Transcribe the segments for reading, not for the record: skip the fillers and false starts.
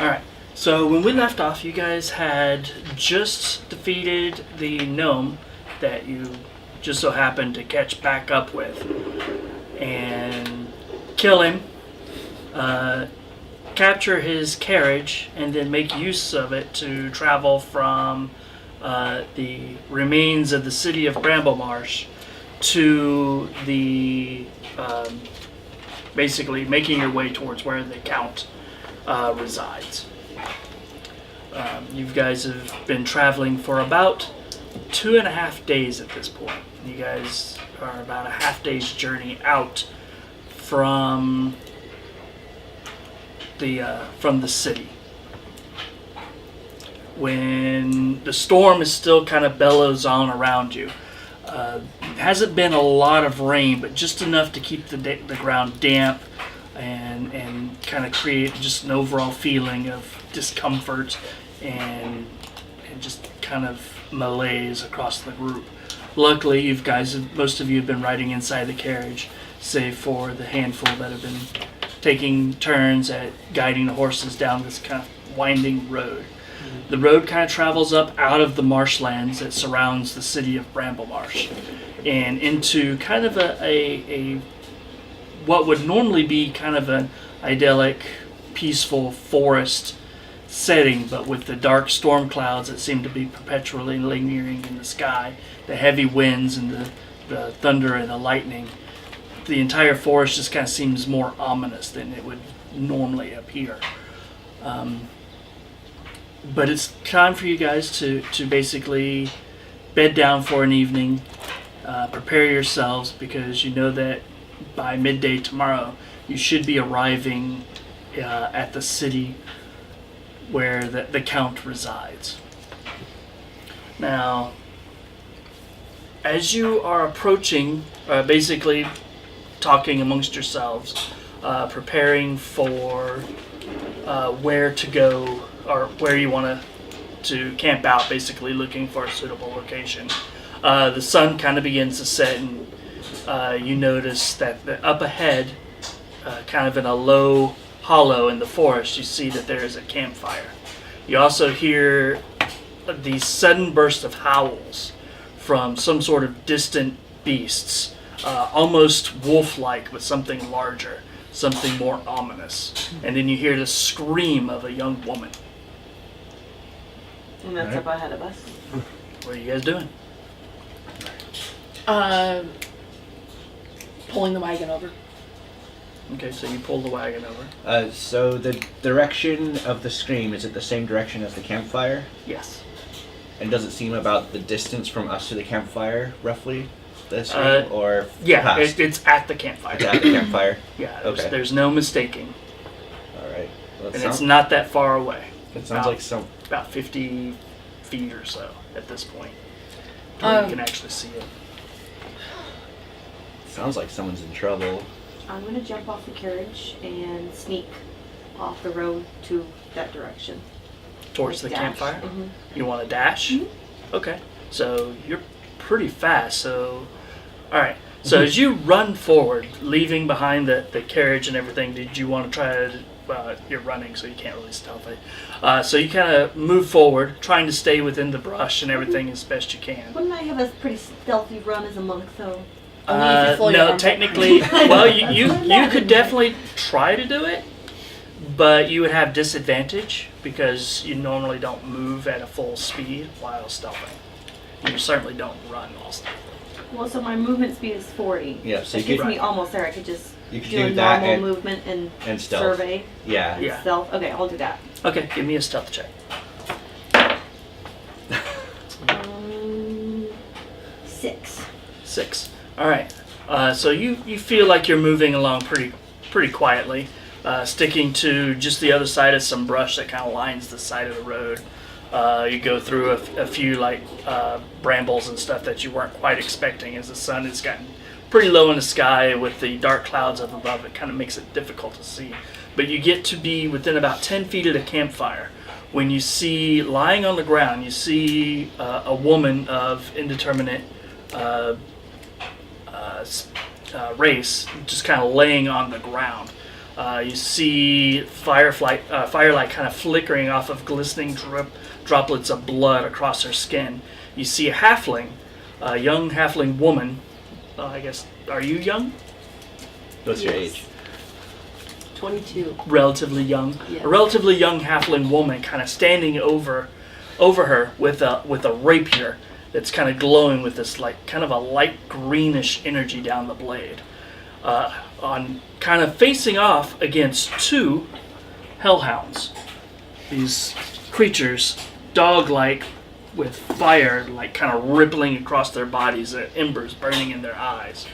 Alright, so when we left off, you guys had just defeated the gnome that you just so happened to catch back up with. And kill him, capture his carriage, and then make use of it to travel from the remains of the city of Bramblemarsh to the basically making your way towards where the Count resides. You guys have been traveling for about 2.5 days at this point. You guys are about a half day's journey out from the city. When the storm is still kind of bellows on around you. Hasn't been a lot of rain, but just enough to keep the ground damp and kind of create just an overall feeling of discomfort and just kind of malaise across the group. Luckily, most of you have been riding inside the carriage, save for the handful that have been taking turns at guiding the horses down this kind of winding road. The road kind of travels up out of the marshlands that surrounds the city of Bramblemarsh and into kind of a what would normally be kind of an idyllic, peaceful forest setting, but with the dark storm clouds that seem to be perpetually lingering in the sky, the heavy winds and the thunder and the lightning, the entire forest just kind of seems more ominous than it would normally appear. But it's time for you guys to basically bed down for an evening, prepare yourselves, because you know that by midday tomorrow you should be arriving at the city where the Count resides. Now, as you are approaching, basically talking amongst yourselves, preparing for where to go or where you want to camp out, basically looking for a suitable location. The sun kind of begins to set, and you notice that up ahead, kind of in a low hollow in the forest, you see that there is a campfire. You also hear these sudden bursts of howls from some sort of distant beasts, almost wolf-like, but something larger, something more ominous. And then you hear the scream of a young woman. And that's up ahead of us. What are you guys doing? Pulling the wagon over. Okay, so you pull the wagon over. So the direction of the scream, is it the same direction as the campfire? Yes. And does it seem about the distance from us to the campfire, roughly? The scream, or yeah, past? it's at the campfire. It's at the campfire? Yeah, Okay. There's no mistaking. Alright. Well, And it's not that far away. It sounds like some... About 50 feet or so at this point. You can actually see it. Sounds like someone's in trouble. I'm going to jump off the carriage and sneak off the road to that direction. Towards Like the dash. campfire? Mm-hmm. You want to dash? Mm-hmm. Okay. So you're pretty fast. So, alright. So as you run forward, leaving behind the carriage and everything, did you want to try to... you're running, so you can't really stealth it. So you kind of move forward, trying to stay within the brush and everything as best you can. Wouldn't I have a pretty stealthy run as a monk, though? No, technically, well, you could definitely try to do it, but you would have disadvantage because you normally don't move at a full speed while stealthing. You certainly don't run while stealthing. Well, so my movement speed is 40. Yeah, so that you gets could... me almost there. I could just You could do a do that normal movement and stealth. survey. Yeah. And Yeah. stealth. Okay, I'll do that. Okay, give me a stealth check. 6. 6. All right. So you feel like you're moving along pretty quietly, sticking to just the other side of some brush that kind of lines the side of the road. You go through a few brambles and stuff that you weren't quite expecting, as the sun has gotten pretty low in the sky with the dark clouds up above. It kind of makes it difficult to see. But you get to be within about 10 feet of the campfire when you see, lying on the ground, you see a woman of indeterminate race just kind of laying on the ground. You see firelight kind of flickering off of glistening droplets of blood across her skin. You see a halfling, a young halfling woman. I guess, are you young? What's your age? 22. Relatively young. Yes. A relatively young halfling woman kind of standing over her with a rapier that's kind of glowing with this like kind of a light greenish energy down the blade. On kind of facing off against two hellhounds. These creatures, dog-like, with fire like kind of rippling across their bodies, embers burning in their eyes.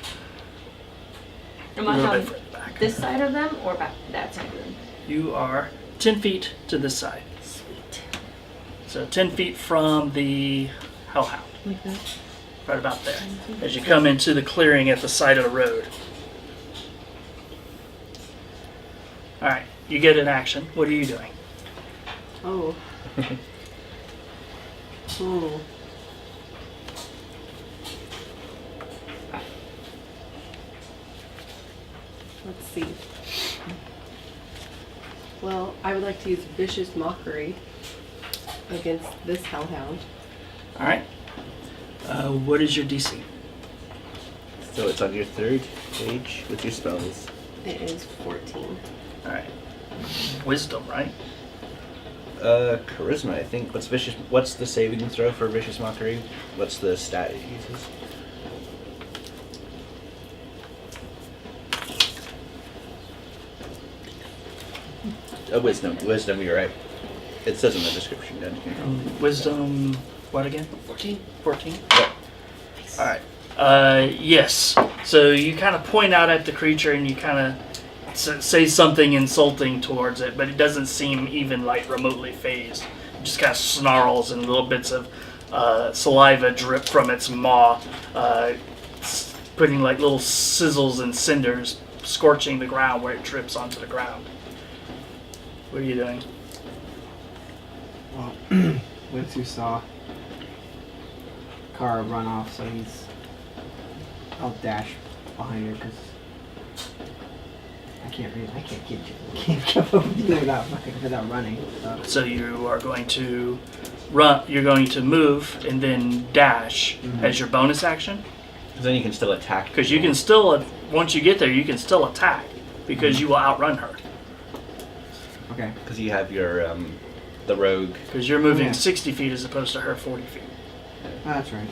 Am A I little on bit further back. this side of them or back that side of them? You are 10 feet to this side. Sweet. So 10 feet from the hellhound. Like that? Right about there. As you come into the clearing at the side of the road. Alright, you get an action. What are you doing? Oh. Oh. Let's see. Well, I would like to use vicious mockery against this hellhound. Alright. What is your DC? So it's on your third page with your spells. It is 14. Alright. Wisdom, right? Charisma, I think. What's the saving throw for vicious mockery? What's the stat it uses? Wisdom. Wisdom, you're right. It says in the description down here. Wisdom, what again? 14. 14? Yep. Alright. Yes. So you kind of point out at the creature and you kind of say something insulting towards it, but it doesn't seem even like remotely phased. It just kind of snarls and little bits of saliva drip from its maw, putting like little sizzles and cinders, scorching the ground where it drips onto the ground. What are you doing? Well, Wentsu saw Kara run off, so I'll dash behind her because I can't keep up with you without running. So you are going to run. You're going to move and then dash as your bonus action. Because then you can still attack. Because you can still, once you get there, you can still attack because you will outrun her. Okay. Because you have your the rogue. Because you're moving Yeah. 60 feet as opposed to her 40 feet. Oh, that's right.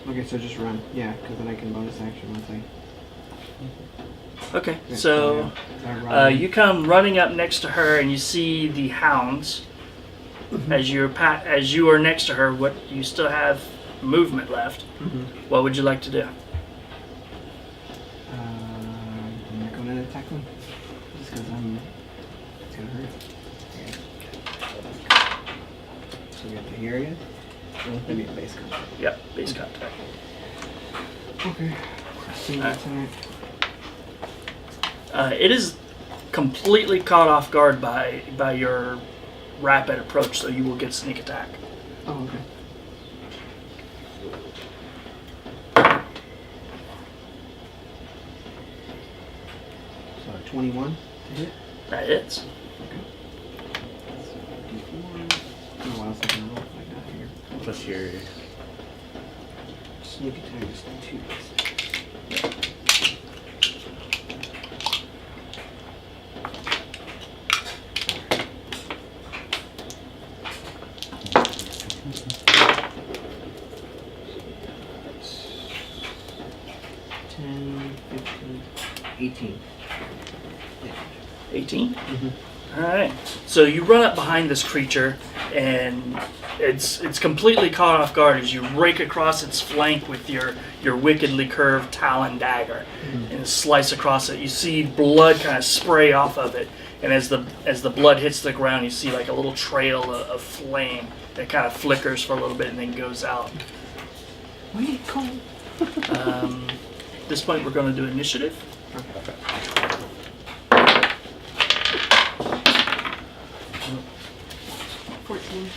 Okay, so just run. Yeah, because then I can bonus action once I. Okay, Yeah, so I run. you come running up next to her and you see the hounds. As you are next to her, what you still have movement left. What would you like to do? I'm not going to attack them. Just because it's going to hurt. Okay. So we have to hear again? Maybe a base contact. Yep, base contact. Okay. See Alright. what's in it. It is completely caught off guard by your rapid approach, so you will get sneak attack. Oh, okay. So 21 to hit. That hits. D4. Oh, what else I can roll like that here? Plus your. Sneak attack is 2. $10, 15, 18. 18? Mm-hmm. Alright. So you run up behind this creature, and it's completely caught off guard as you rake across its flank with your wickedly curved talon dagger and slice across it. You see blood kind of spray off of it, and as the blood hits the ground, you see like a little trail of flame that kind of flickers for a little bit and then goes out. Wait, Cole. At this point, we're going to do initiative. Okay. 14.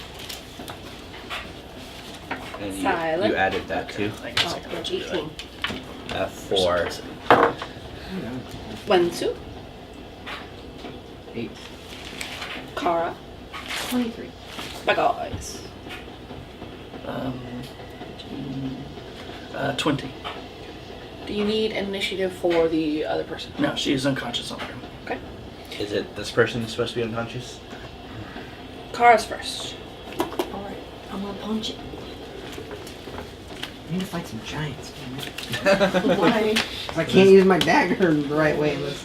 And Silent. you added that too. I guess I Oh, can let you do 18. it. 4. Wentsu, 8. Kara, 23. Sagas. 20. Do you need an initiative for the other person? No, she is unconscious on her. Okay. Is it this person supposed to be unconscious? Kara's first. Alright, I'm gonna punch it. I need to fight some giants, damn it. Why? 'Cause I can't use my dagger the right way unless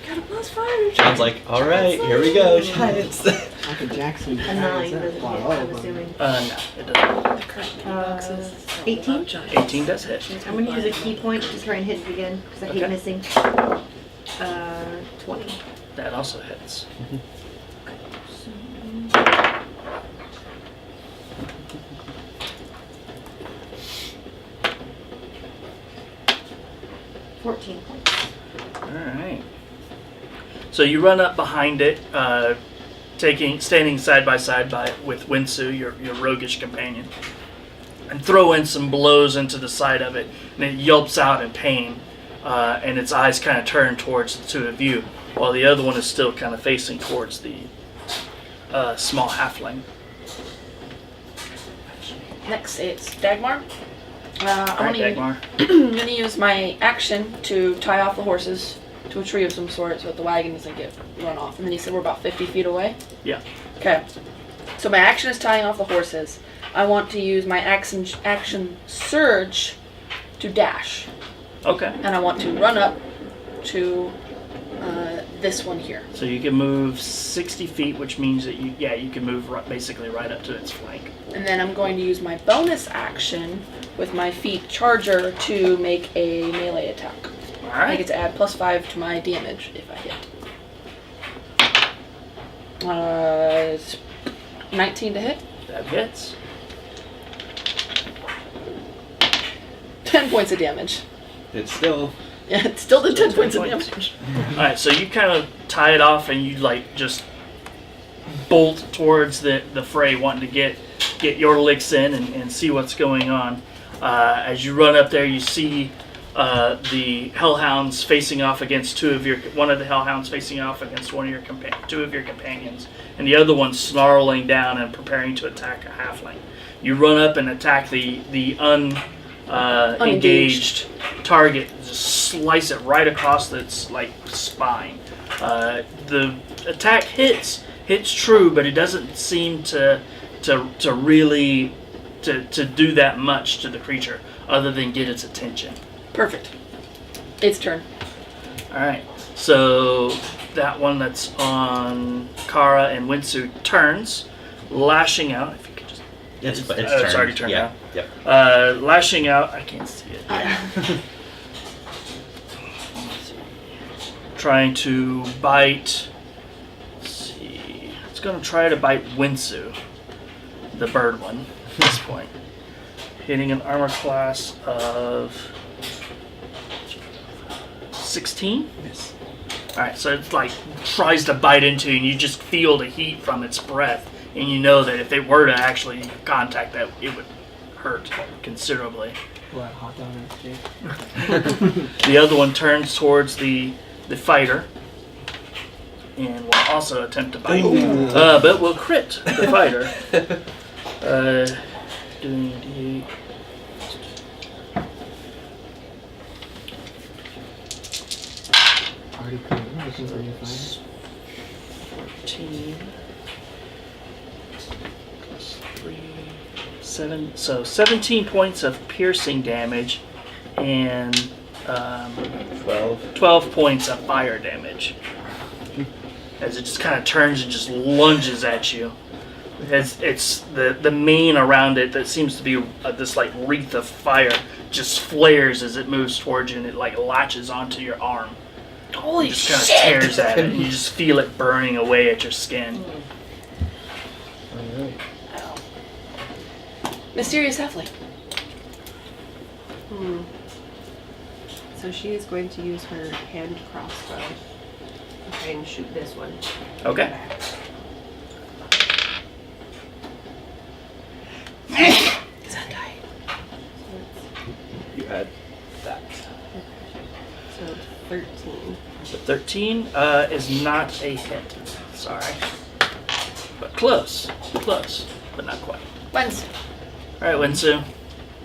Got a +5. Sounds like, alright, here we go, giants. I could jack some A 9 giants that doesn't fly hit, low, I'm but- assuming. No, it doesn't. The current boxes. 18? 18 does hit. I'm gonna use a key point to try and hit it again, because I hate Okay. missing. 20. That also hits. $14 points. Alright. So you run up behind it, standing side by side with Wentsu, your roguish companion, and throw in some blows into the side of it, and it yelps out in pain, and its eyes kind of turn towards the two of you, while the other one is still kind of facing towards the small halfling. Next, it's Dagmar. Alright, Dagmar. I'm gonna use my action to tie off the horses to a tree of some sort so that the wagon doesn't get run off. And then you said we're about 50 feet away? Yeah. Okay. So my action is tying off the horses. I want to use my action surge to dash. Okay. And I want to run up to this one here. So you can move 60 feet, which means that you can move basically right up to its flank. And then I'm going to use my bonus action with my feet charger to make a melee attack. I get to add +5 to my damage if I hit. It's 19 to hit. That hits. 10 points of damage. It's still... Yeah, it's still the 10 Still points of 10 points. damage. Alright, so you kind of tie it off and you just bolt towards the fray, wanting to get your licks in and see what's going on. As you run up there, you see the hellhounds facing off against one of the hellhounds facing off against two of your companions, and the other one snarling down and preparing to attack a halfling. You run up and attack the engaged target, just slice it right across its spine. The attack hits true, but it doesn't seem to really do that much to the creature other than get its attention. Perfect. Its turn. Alright, so that one that's on Kara and Wentsu turns, lashing out. If you could just. It's it's already turned yeah. now. Yep. Lashing out. I can't see it. Trying to bite. Let's see. It's going to try to bite Wentsu, the bird one, at this point. Hitting an armor class of 16? Yes. Alright, so it tries to bite into you, and you just feel the heat from its breath, and you know that if it were to actually contact that, it would hurt considerably. What, hot dog on its face? The other one turns towards the fighter, and will also attempt to bite, but will crit the fighter. Doing D8. Already looking for new fire. 14 plus 3, 7. So 17 points of piercing damage and 12 points of fire damage. As it just kind of turns and just lunges at you. It's the mane around it that seems to be this wreath of fire just flares as it moves towards you, and it latches onto your arm. Holy Just kind of shit! tears at it, and you just feel it burning away at your skin. Ow. Mysterious halfling. So she is going to use her hand crossbow to try and shoot this one. Okay. Is that die? You had that. So 13. So 13 is not a hit. Sorry. But close. Close. But not quite. Wentsu. Alright, Wentsu.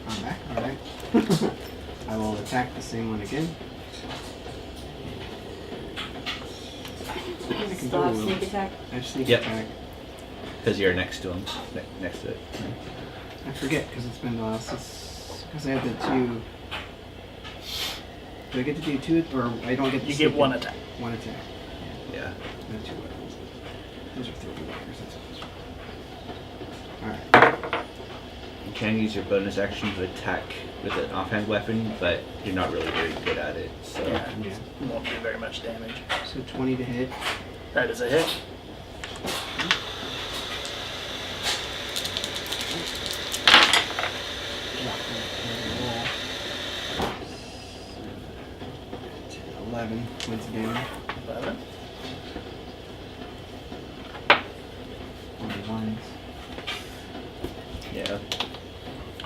I'm back. All right. I will attack the same one again. I can Still have do a sneak attack. I have sneak Yep. attack. Because you're next to him. Next to it. I forget because it's been a while since. Because I had the two. Do I get to do two, or I don't get? To You sneak get one it? attack. One attack. Yeah. I have two weapons. Those are 3 weapons. That's all right. You can use your bonus action to attack with an offhand weapon, but you're not really very good at it. So Yeah. Yeah. Won't do very much damage. So 20 to hit. That is a hit. Roll. 11 points of damage. 11. On the ones. yeah.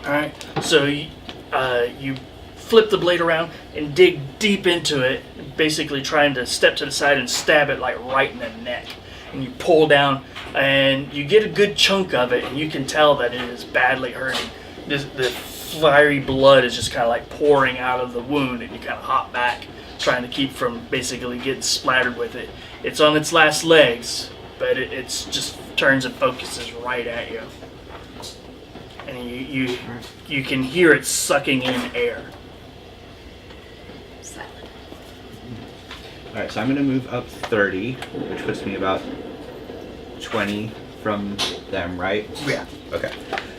Alright, so you flip the blade around and dig deep into it, basically trying to step to the side and stab it like right in the neck. And you pull down and you get a good chunk of it, and you can tell that it is badly hurting. The fiery blood is just kind of like pouring out of the wound, and you kind of hop back, trying to keep from basically getting splattered with it. It's on its last legs, but it's just turns and focuses right at you. And you can hear it sucking in air. Silent. Alright, so I'm going to move up 30, which puts me about 20 from them, right? Yeah. Okay.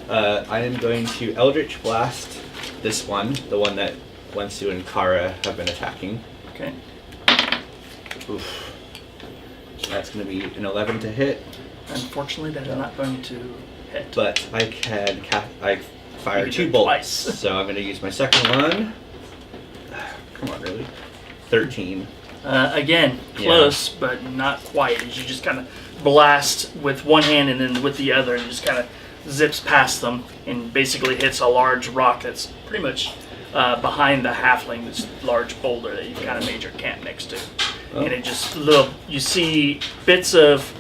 I am going to Eldritch Blast this one, the one that Wentsu and Kara have been attacking. Okay. Oof. That's going to be an 11 to hit, Unfortunately, that is not going to hit. but I can fire You can 2 do it bolts. twice. So I'm going to use my second one. Come on, really? 13. Again, close, but not quite. As you just kind of blast with one hand and then with the other, and just kind of zips past them and basically hits a large rock that's pretty much behind the halfling, this large boulder that you've kind of made your camp next to. Oh. And it just you see bits of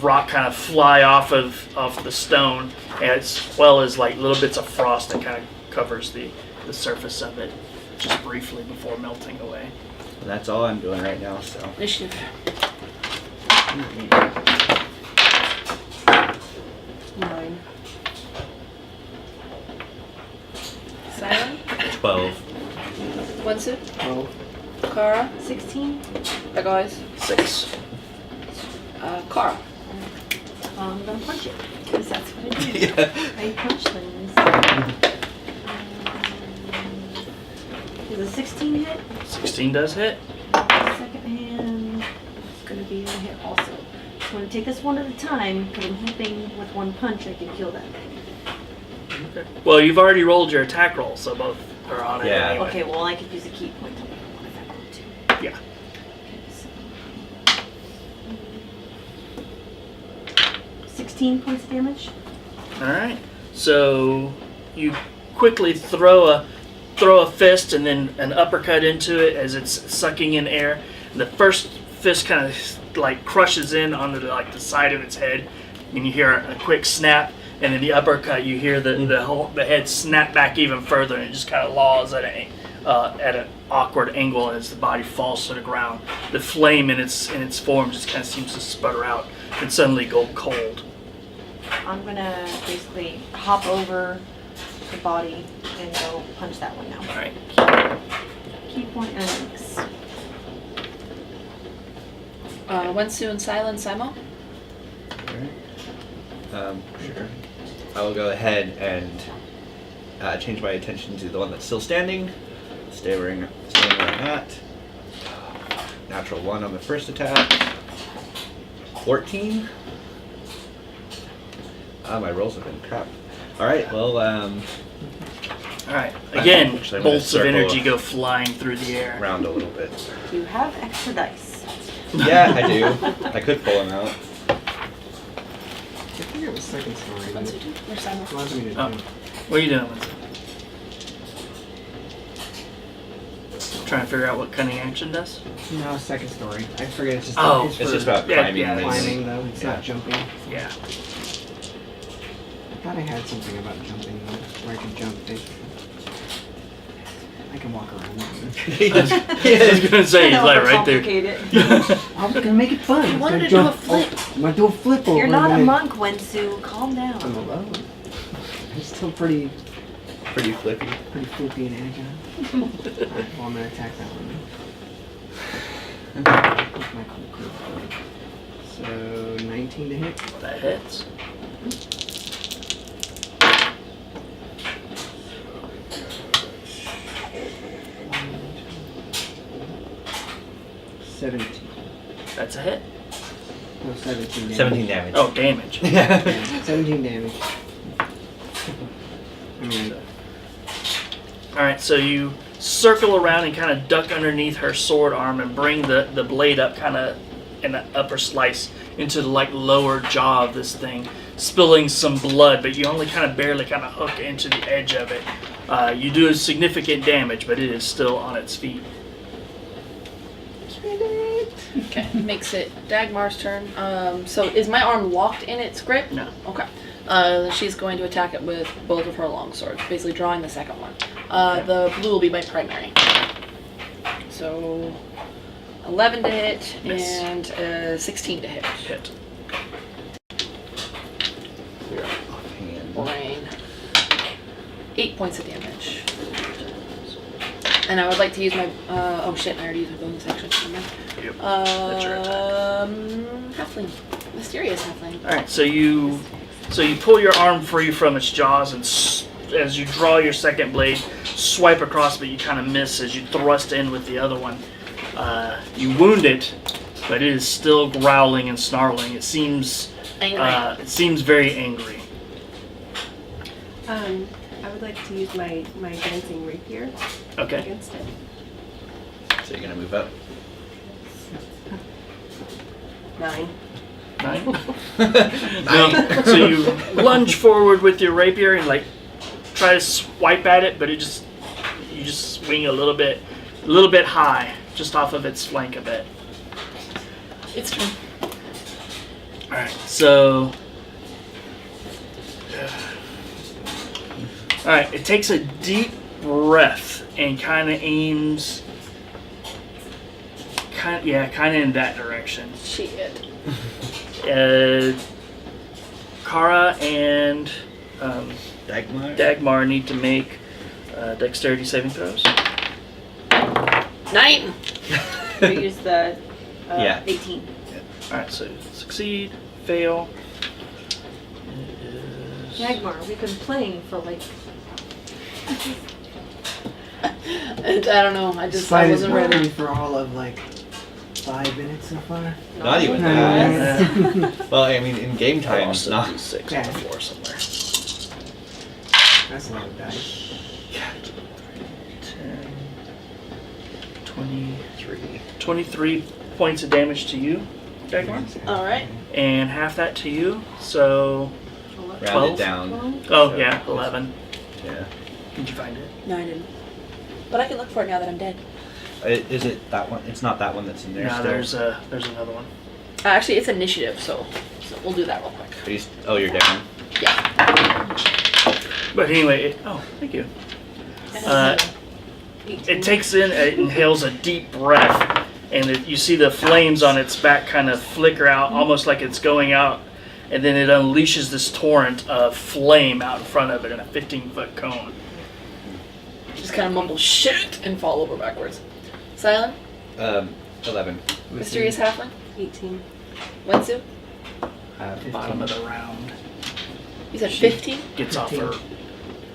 rock kind of fly off the stone, as well as like little bits of frost that kind of covers the surface of it just briefly before melting away. And that's all I'm doing right now, so. Initiative. 9. Sylan. 12. Wentsu. 12. Kara. 16. That guys. 6. Kara. I'm gonna punch it because that's what I do. Yeah. I punch things. Is a 16 hit? 16 does hit. Second hand is gonna be a hit also. So I'm gonna take this one at a time because I'm hoping with one punch I can kill that thing. Okay. Well, you've already rolled your attack roll, so both are on it Yeah. anyway. Okay, well I could use a key point on one if I want to. Yeah. Okay, so 16 points of damage. All right. So you quickly throw a fist and then an uppercut into it as it's sucking in air. The first fist kind of like crushes in onto the side of its head, and you hear a quick snap. And then the uppercut, you hear the head snap back even further, and it just kind of laws at an awkward angle as the body falls to the ground. The flame in its form just kind of seems to sputter out and suddenly go cold. I'm gonna basically hop over the body and go punch that one now. All right. Key point and links. Wentsu and Sylan. Simo. Sure. I will go ahead and change my attention to the one that's still standing. Stay where I'm at. Natural 1 on the first attack. 14. My rolls have been crap. Alright, well, All right. Again, Actually, I'm gonna bolts of circle energy go flying through the air. round a little bit. Do you have extra dice? Yeah, I do. I could pull them out. I think it was second story. Wentsu too. Or Simo. Allows me to Oh. do. What are you doing with it? Trying to figure out what cunning action does. No, second story. I forget it's just. Oh. it's It's for just about Yeah, climbing. yeah, mainly. climbing though. It's Yeah. not jumping. Yeah. I thought I had something about jumping though, where I can jump. I can walk around. He just- I was gonna say he's like right there. Overcomplicate it. I was gonna make it fun. You I was wanted gonna to do a jump- flip. Oh, I'm gonna do a flip over. You're not a and then- monk, Wentsu. Calm I'm down. alone. I'm still pretty Pretty flippy. flippy and agile. Alright, well, I'm gonna attack that one. With my cool. So 19 to hit. That hits. 17. That's a hit. No, 17 damage. 17 damage. Oh, damage. Yeah. Yeah, 17 damage. I mean, Alright, so you circle around and kind of duck underneath her sword arm and bring the blade up kind of in an upper slice into the like lower jaw of this thing, spilling some blood, but you only kind of barely kind of hook into the edge of it. You do significant damage, but it is still on its feet. Okay, makes it Dagmar's turn. So is my arm locked in its grip? No. Okay. Then she's going to attack it with both of her long swords, basically drawing the second one. The blue will be my primary. So 11 to hit Miss. and 16 to hit. Hit. Offhand. Brain. 8 points of damage. And I would like to use my. Oh shit! I already used my bonus action. Never mind. Yep. That's your attack. Halfling, mysterious halfling. Alright, so you pull your arm free from its jaws and as you draw your second blade, swipe across, but you kind of miss as you thrust in with the other one. You wound it, but it is still growling and snarling. It seems very angry. I would like to use my dancing rapier Okay. against it. So you're gonna move up. 9. 9. No, so you lunge forward with your rapier and like try to swipe at it, but you just swing a little bit high, just off of its flank a bit. It's turn. All right, so. All right, it takes a deep breath and kind of aims. Kind of in that direction. Shit. Kara and Dagmar. Dagmar need to make dexterity saving throws. 9. We use the Yeah. 18. Alright, so succeed, fail. It is... Dagmar, we've been playing for like. I don't know. I Fight is wasn't ready. running for all of like 5 minutes so far. Not even No. that. Well, I mean, in game I time, lost a not. D6 on Yeah. the floor somewhere. That's a lot of dice. 10, 23. 23 points of damage to you, Dagmar. All right. And half that to you, so... Round 12? it down. Oh, yeah, 11. Yeah. Did you find it? No, I didn't. But I can look for it now that I'm dead. Is it that one? It's not that one that's in there. No, still. there's another one. Actually, it's initiative, so we'll do that real quick. Are you you're down. Yeah. But anyway, oh, thank you. It takes in, it inhales a deep breath, and you see the flames on its back kind of flicker out, almost like it's going out, and then it unleashes this torrent of flame out in front of it in a 15-foot cone. Just kind of mumble shit and fall over backwards. Sylan, 11. mysterious halfling, 18. Wentsu. Bottom of the round. You said 15. Gets off her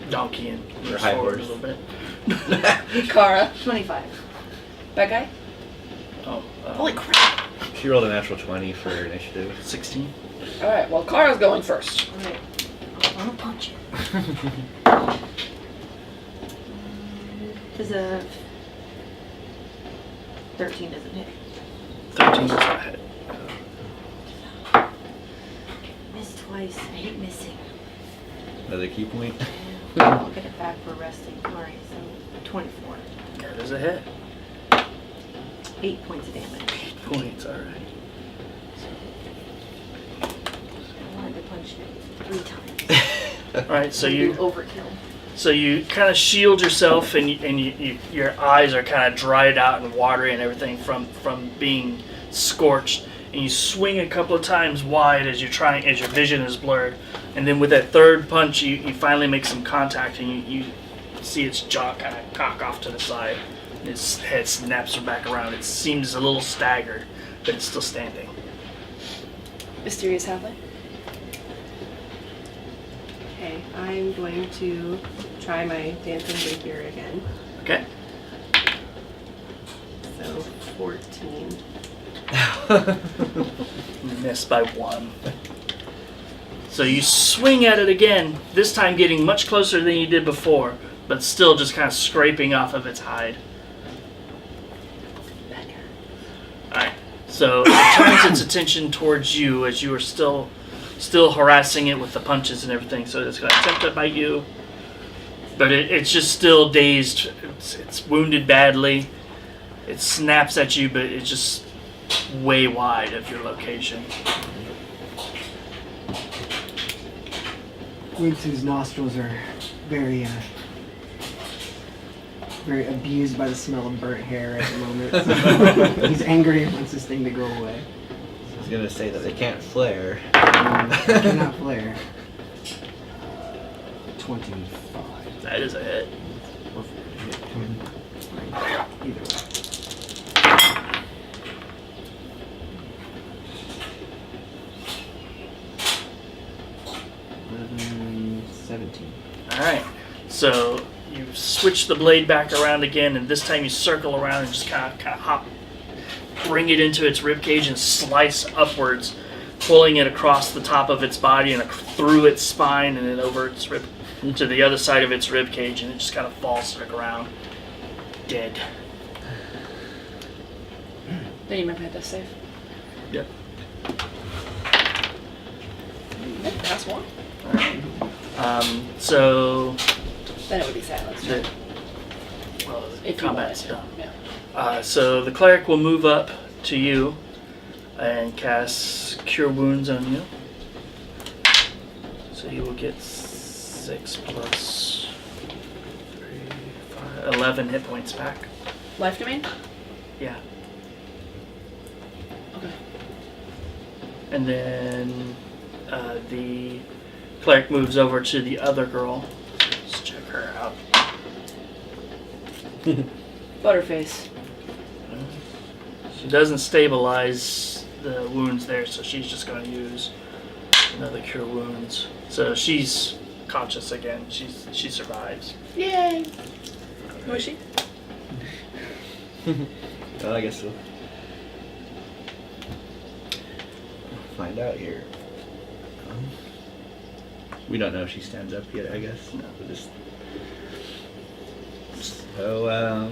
donkey and moves high forward a horse. little bit. Kara. 25. That guy. Oh, Holy crap. She rolled a natural 20 for initiative. 16. All right. Well, Kara's going first. Alright. I wanna punch it. Does a 13 doesn't hit. 13 does not hit. Missed twice. I hate missing. Another key point. I'll get it back for resting. Alright, so 24. That is a hit. 8 points of damage. 8 points, alright. I wanted to punch it 3 times. Alright, so Do you overkill. So you kind of shield yourself, and your eyes are kind of dried out and watery and everything from being scorched. And you swing a couple of times wide as your vision is blurred. And then with that third punch, you finally make some contact, and you see its jaw kind of cock off to the side. And its head snaps back around. It seems a little staggered, but it's still standing. Mysterious halfling. Okay, I'm going to try my dancing rapier again. Okay. So 14. You miss by 1. So you swing at it again, this time getting much closer than you did before, but still just kind of scraping off of its hide. Alright, so it turns its attention towards you as you are still harassing it with the punches and everything, so it's going to attempt to bite you. But it's just still dazed. It's wounded badly. It snaps at you, but it's just way wide of your location. Wentsu's nostrils are very abused by the smell of burnt hair at the moment. So he's angry and wants this thing to go away. I was gonna say that they can't flare. Cannot flare. 25. That is a hit. Or either way. $11, 17. Alright, so you switch the blade back around again, and this time you circle around and just kind of hop, bring it into its ribcage and slice upwards, pulling it across the top of its body and through its spine and then over its rib to the other side of its ribcage, and it just kind of falls to the ground, dead. Then you might have to save. Yep. That's one. Alright. So Then it would be silenced. the well, the If you combat's wanted to. done. Yeah. So the cleric will move up to you and cast Cure Wounds on you. So you will get 6 plus 3, 5, 11 hit points back. Life domain? Yeah. Okay. And then the cleric moves over to the other girl. Let's check her out. Butterface. She doesn't stabilize the wounds there, so she's just going to use another Cure Wounds. So she's conscious again. She survives. Yay! Who is she? Well, I guess we'll find out here. We don't know if she stands up yet, I guess. No. We'll just... So,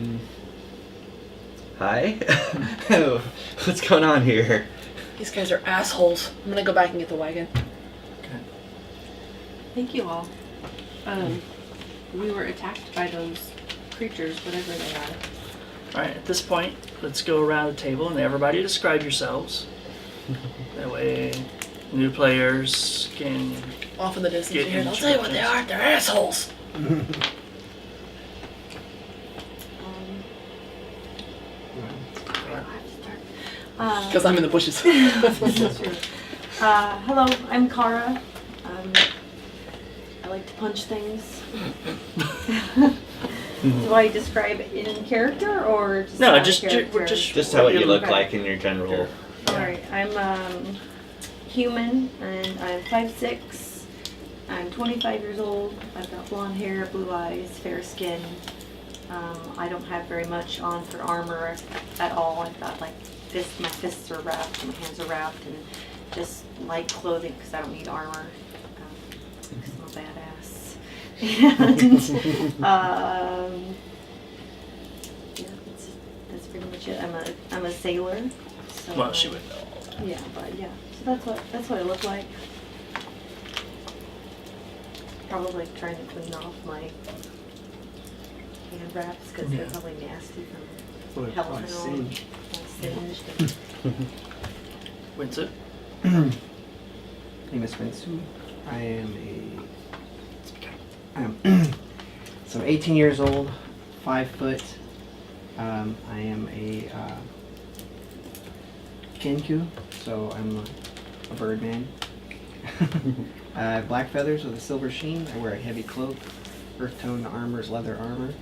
hi? What's going on here? These guys are assholes. I'm gonna go back and get the wagon. Thank you all. We were attacked by those creatures, whatever they are. Alright, at this point, let's go around the table and everybody describe yourselves. That way, new players can... Off in the distance Get you hear, I'll tell you what they are, they're assholes! Because I'm in the bushes. That's true. Hello, I'm Kara. I like to punch things. Do I describe it in character or just No, out of just character? Just how you look Okay. like in your general... Alright, I'm human and I'm 5'6". I'm 25 years old. I've got blonde hair, blue eyes, fair skin. I don't have very much on for armor at all. I've got like my fists are wrapped, my hands are wrapped, and just light clothing because I don't need armor. 'Cause I'm a badass. And yeah, that's pretty much it. I'm a sailor. So, Well, she would know all that. yeah, but yeah. So that's what I look like. Probably trying to clean off my hand wraps because they're probably nasty from Oh, health oh, and all. singed. Singed. Wentsu. Name is Wentsu. I am so I'm 18 years old, 5 foot. I am a Kenku, so I'm a bird man. I have black feathers with a silver sheen. I wear a heavy cloak. Earth tone armor is leather armor.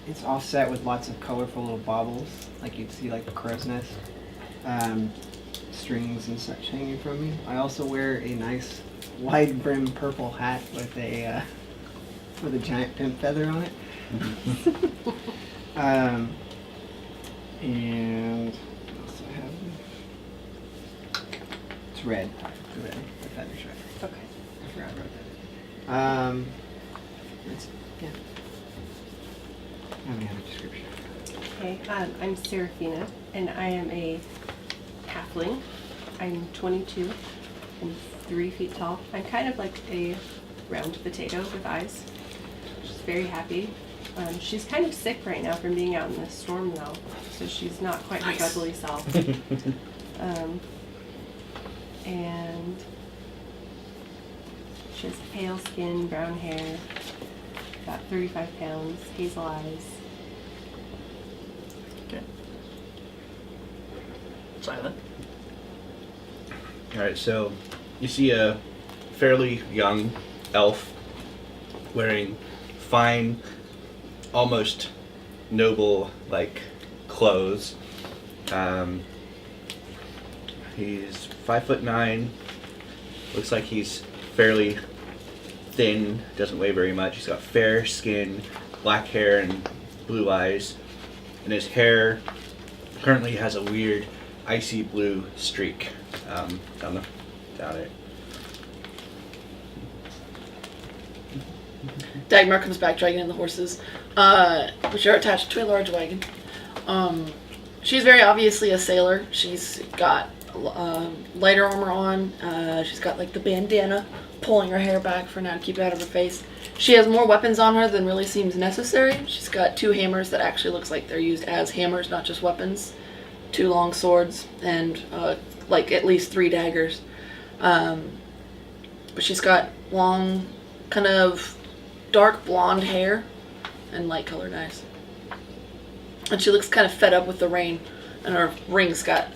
It's offset with lots of colorful little baubles, like you'd see like a crow's nest. Strings and such hanging from me. I also wear a nice wide brim purple hat with a giant pimp feather on it. And what else do I have? It's red. The feather's red. Okay. I forgot about that. Yeah. I don't have a description. Okay, I'm Seraphina, and I am a halfling. I'm 22 and 3 feet tall. I'm kind of like a round potato with eyes. She's very happy. She's kind of sick right now from being out in the storm though, so she's not quite her bubbly self. And she has pale skin, brown hair, about 35 pounds, hazel eyes. Okay. Silent. All right, so you see a fairly young elf wearing fine, almost noble-like clothes. He's 5'9". Looks like he's fairly thin, doesn't weigh very much. He's got fair skin, black hair, and blue eyes. And his hair currently has a weird icy blue streak down it. Dagmar comes back dragging in the horses, which are attached to a large wagon. She's very obviously a sailor. She's got lighter armor on. She's got like the bandana pulling her hair back for now to keep it out of her face. She has more weapons on her than really seems necessary. She's got 2 hammers that actually looks like they're used as hammers, not just weapons. 2 long swords and like at least 3 daggers. But she's got long, kind of dark blonde hair and light colored eyes. And she looks kind of fed up with the rain, and her ring's got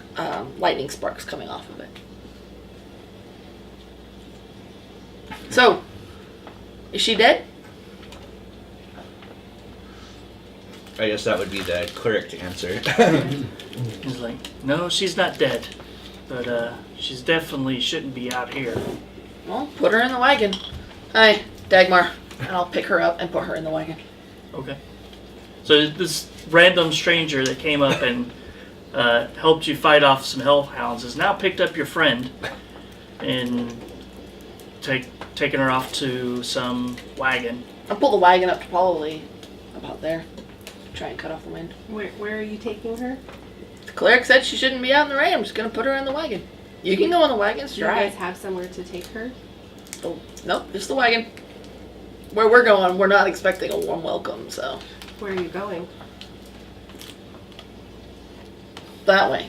lightning sparks coming off of it. So, is she dead? I guess that would be the cleric to answer. He's like, no, she's not dead, but she's definitely shouldn't be out here. Well, put her in the wagon. Hi, Dagmar. And I'll pick her up and put her in the wagon. Okay. So this random stranger that came up and helped you fight off some hellhounds has now picked up your friend and taken her off to some wagon. I'll pull the wagon up to probably about there. Try and cut off the wind. Where are you taking her? The cleric said she shouldn't be out in the rain. I'm just going to put her in the wagon. You can go in the wagon. It's Do you dry. guys have somewhere to take her? Nope, just the wagon. Where we're going, we're not expecting a warm welcome, so Where are you going? that way.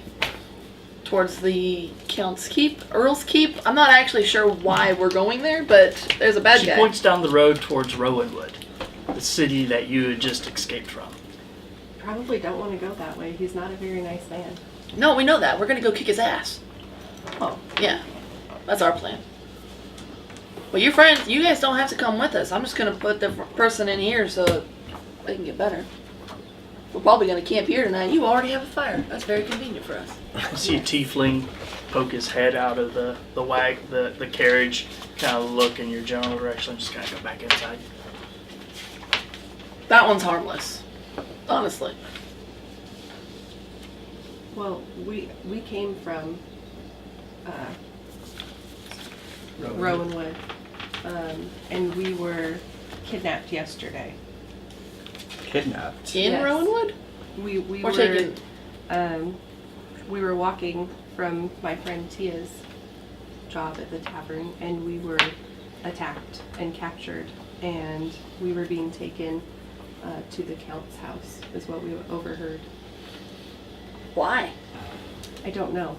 Towards the Count's Keep, Earl's Keep. I'm not actually sure why we're going there, but there's a bad She guy. points down the road towards Rowanwood, the city that you had just escaped from. Probably don't want to go that way. He's not a very nice man. No, we know that. We're gonna go kick his ass. Oh, Yeah, that's our plan. Well, you friends, you guys don't have to come with us. I'm just gonna put the person in here so they can get better. We're probably gonna camp here tonight. You already have a fire. That's very convenient for us. You see a tiefling poke his head out of the carriage, kind of look in your general direction, just kind of go back inside. That one's harmless, honestly. well, we came from Rowanwood, and we were kidnapped yesterday. Kidnapped. In Yes. Rowanwood? We We're were taking. we were walking from my friend Tia's job at the tavern, and we were attacked and captured, and we were being taken to the Count's house, is what we overheard. Why? I don't know,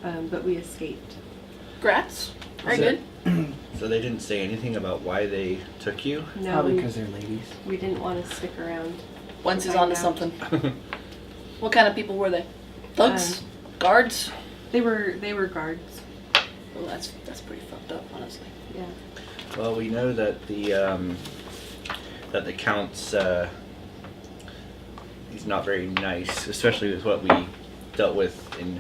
but we escaped. Grats. Very So- good. So they didn't say anything about why they took you? No, Probably because they're ladies. we didn't want to stick around. Once is Find onto out. something. What kind of people were they? Thugs? Guards? They were guards. Well, that's pretty fucked up, honestly. Yeah. Well, we know that the Count's he's not very nice, especially with what we dealt with in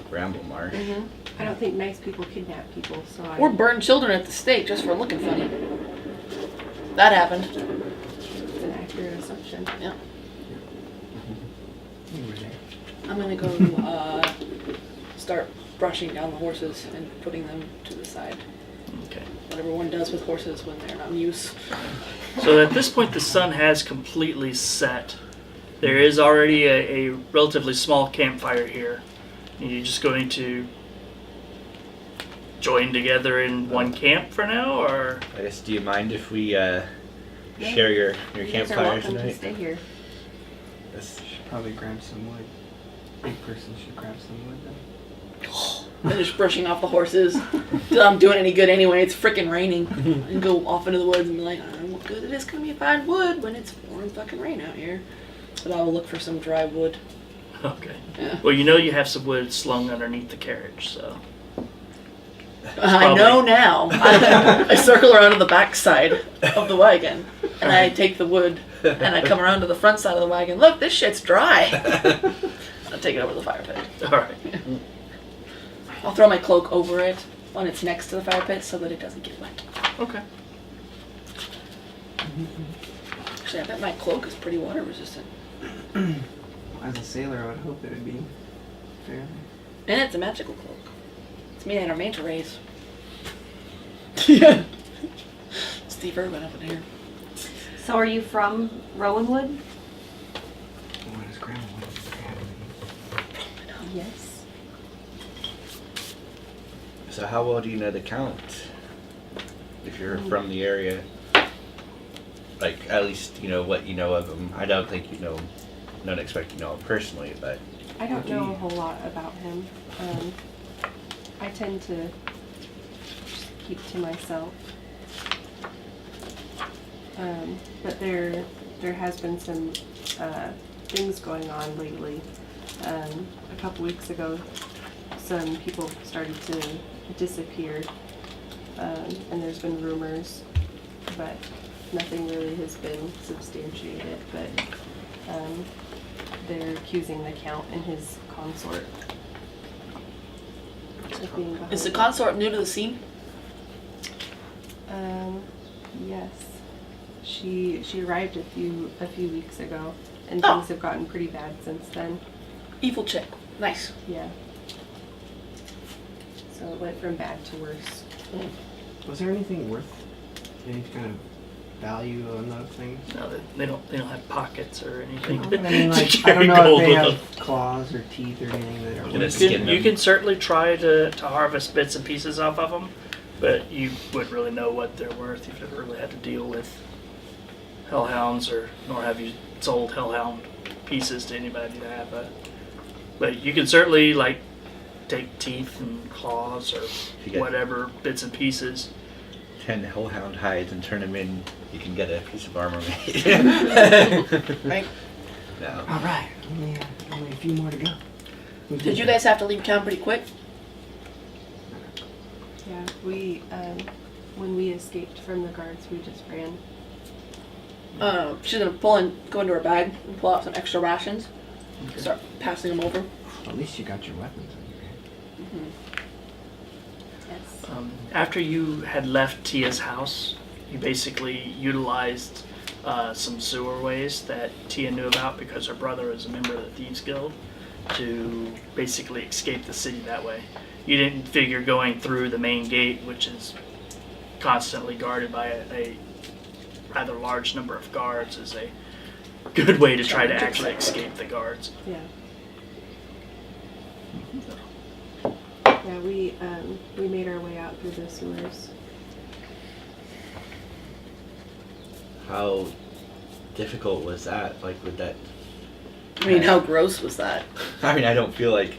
Bramblemar. Mm-hmm. I don't think nice people kidnap people, so Or burn children at the stake just for looking funny. That happened. it's an accurate assumption. Yeah. You were there. I'm gonna go start brushing down the horses and putting them to the side. Okay. Whatever one does with horses when they're not in use. So at this point, the sun has completely set. There is already a relatively small campfire here. Are you just going to join together in one camp for now, or? I guess, do you mind if we share your You guys are campfire welcome to tonight? stay here. Yes. Should probably grab some wood. Big person should grab some wood then. Finish brushing off the horses. I'm doing any good anyway. It's freaking raining. And go off into the woods and be like, oh, what good it is gonna be to find wood when it's pouring fucking rain out here. But I will look for some dry wood. Okay. Yeah. Well, you know you have some wood slung underneath the carriage, so. I know now. I circle around to the back side of the wagon and I take the wood and I come around to the front side of the wagon. Look, this shit's dry. I'll take it over to the fire pit. All right. I'll throw my cloak over it when it's next to the fire pit so that it doesn't get wet. Okay. Actually, I bet my cloak is pretty water resistant. As a sailor, I would hope it would be fairly. And it's a magical cloak. It's made out of manta rays. Yeah. Steve Irwin up in here. So are you from Rowanwood? What is grandma? Yes. So how well do you know the Count? If you're from the area, like at least you know what you know of him. I don't think you know him. Don't expect you know him personally, but I don't know a whole lot about him. I tend to just keep to myself. But there has been some things going on lately. A couple weeks ago, some people started to disappear, and there's been rumors, but nothing really has been substantiated. But they're accusing the Count and his consort of being behind Is the it. consort new to the scene? Yes. She arrived a few weeks ago, and Oh. things have gotten pretty bad since then. Evil chick. Nice. Yeah. So it went from bad to worse. Was there anything worth any kind of value on those things? No, they don't have pockets or anything. I mean, like, to I don't carry know if gold they with have them. claws or teeth or anything that are. Gonna worth- skin You them. can certainly try to harvest bits and pieces off of them, but you wouldn't really know what they're worth. You've never really had to deal with hellhounds, nor have you sold hellhound pieces to anybody to have. But you can certainly like take teeth and claws or you get- whatever bits and pieces. 10 hellhound hides and turn them in, you can get a piece of armor made. Right? No. All right, only a few more to go. Did you guys have to leave town pretty quick? Yeah, we when we escaped from the guards, we just ran. She's gonna go into her bag and pull out some extra rations. Start passing them over. At least you got your weapons on your head. Yes. After you had left Tia's house, you basically utilized some sewer ways that Tia knew about because her brother is a member of the Thieves Guild to basically escape the city that way. You didn't figure going through the main gate, which is constantly guarded by a rather large number of guards, is a good way to try to actually escape the guards. Yeah. Yeah, we made our way out through the sewers. How difficult was that? Like, would that... I mean, how gross was that? I mean, I don't feel like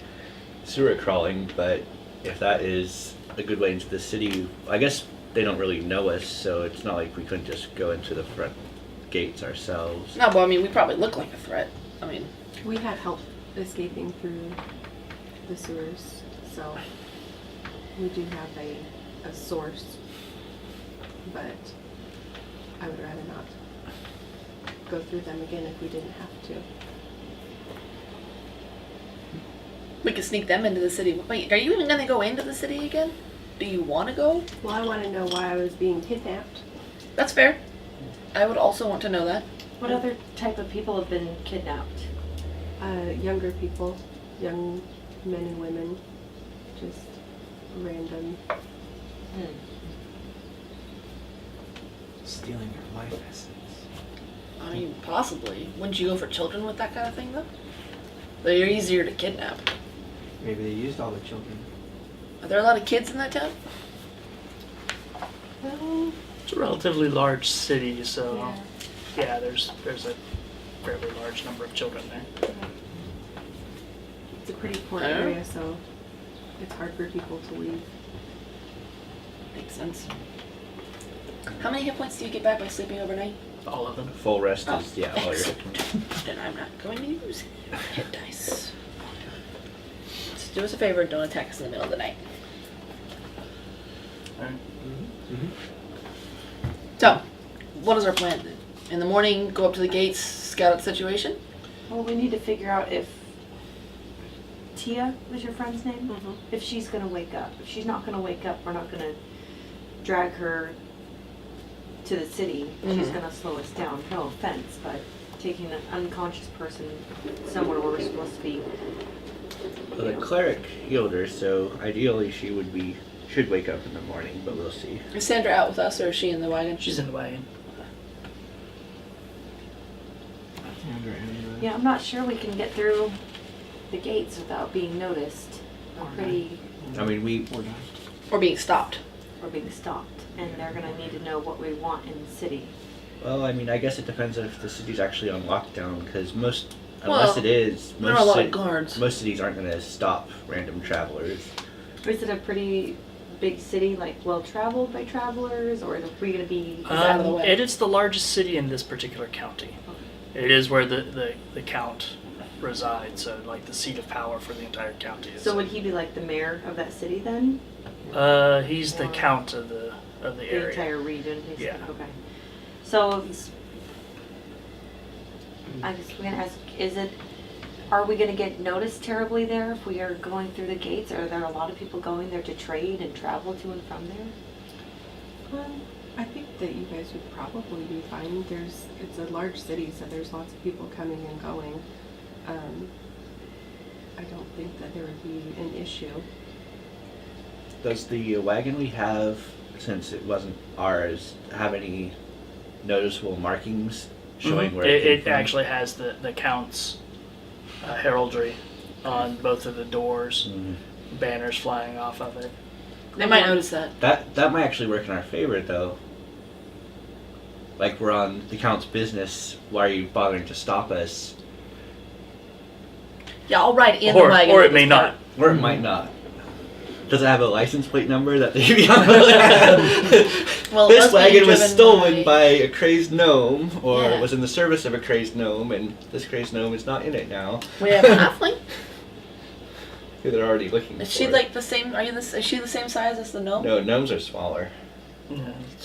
sewer crawling, but if that is a good way into the city, I guess they don't really know us, so it's not like we couldn't just go into the front gates ourselves. No, but I mean, we probably look like a threat. I mean, We had help escaping through the sewers, so we do have a source, but I would rather not go through them again if we didn't have to. we could sneak them into the city. Wait, are you even gonna go into the city again? Do you want to go? Well, I want to know why I was being kidnapped. That's fair. I would also want to know that. What other type of people have been kidnapped? Younger people, young men and women, just random. Stealing your life essence. I mean, possibly. Wouldn't you go for children with that kind of thing, though? They're easier to kidnap. Maybe they used all the children. Are there a lot of kids in that town? Well, It's a relatively large city, so Yeah. yeah, there's a fairly large number of children there. it's a pretty poor Oh. area, so it's hard for people to leave. Makes sense. How many hit points do you get back by sleeping overnight? All of them. Full rest Oh, is, yeah, all your... excellent. Then I'm not going to use hit dice. Just do us a favor and don't attack us in the middle of the night. Alright. So, what is our plan then? In the morning, go up to the gates, scout out the situation? Well, we need to figure out if Tia was your friend's name. Mm-hmm. If she's gonna wake up. If she's not gonna wake up, we're not gonna drag her to the city. She's Mhm. gonna slow us down. No offense, but taking an unconscious person somewhere where we're supposed to be. Well, the cleric healed her, so ideally she should wake up in the morning, but we'll see. Is Sandra out with us or is she in the wagon? She's in the wagon. Sandra and, Yeah, I'm not sure we can get through the gates without being noticed. We're pretty, I mean, we... Or not. Or being stopped? we're being stopped, and they're gonna need to know what we want in the city. Well, I mean, I guess it depends if the city's actually on lockdown, because unless Well, it is, there are a lot of cit- guards. most cities aren't going to stop random travelers. Is it a pretty big city, like well-traveled by travelers, or are we gonna be? out of the way. It is the largest city in this particular county. It is where the count resides, so like the seat of power for the entire county is. So would he be like the mayor of that city then? He's the count of the The area. entire region, basically? Yeah. Okay. So, I guess we're gonna ask, are we gonna get noticed terribly there if we are going through the gates? Are there a lot of people going there to trade and travel to and from there? Well, I think that you guys would probably be fine. It's a large city, so there's lots of people coming and going. I don't think that there would be an issue. Does the wagon we have, since it wasn't ours, have any noticeable markings showing where it came It from? actually has the count's heraldry on both of the doors, Mhm. banners flying off of it. They might notice that. That might actually work in our favor, though. Like, we're on the Count's business, why are you bothering to stop us? Yeah, I'll ride in Or- the wagon. or with it may this part. not. Or it might not. Does it have a license plate number that they be on the Well, This it was being wagon was driven stolen by a crazed gnome, or Yeah. was in the service of a crazed gnome, and this crazed gnome is not in it now. We have a halfling. Who they're already looking Is for. she like the same? Is she the same size as the gnome? No, gnomes are smaller. Yeah,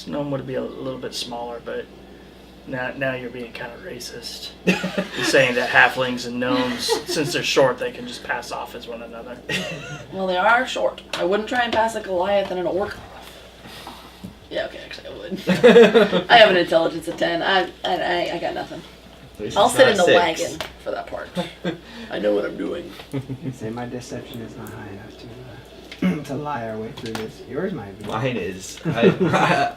Gnome would be a little bit smaller, but now you're being kind of racist. You're saying that halflings and gnomes, since they're short, they can just pass off as one another. Well, they are short. I wouldn't try and pass a Goliath and an orc off. Yeah, okay, actually I would. I have an intelligence of 10. I got nothing. At least I'll it's sit not in the 6. wagon for that part. I know what I'm doing. I'd say my deception is not high enough to lie our way through this. Yours might be. Mine is. I'm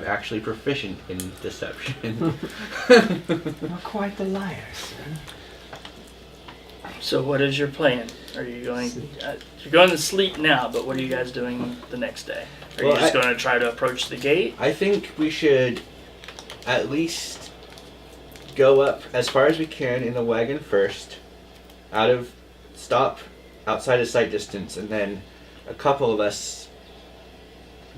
actually proficient in deception. You're quite the liar, sir. So what is your plan? Are you going? You're going to sleep now, but what are you guys doing the next day? Are Well, you just going to try to approach the gate? I think we should at least go up as far as we can in the wagon first, stop outside of sight distance, and then a couple of us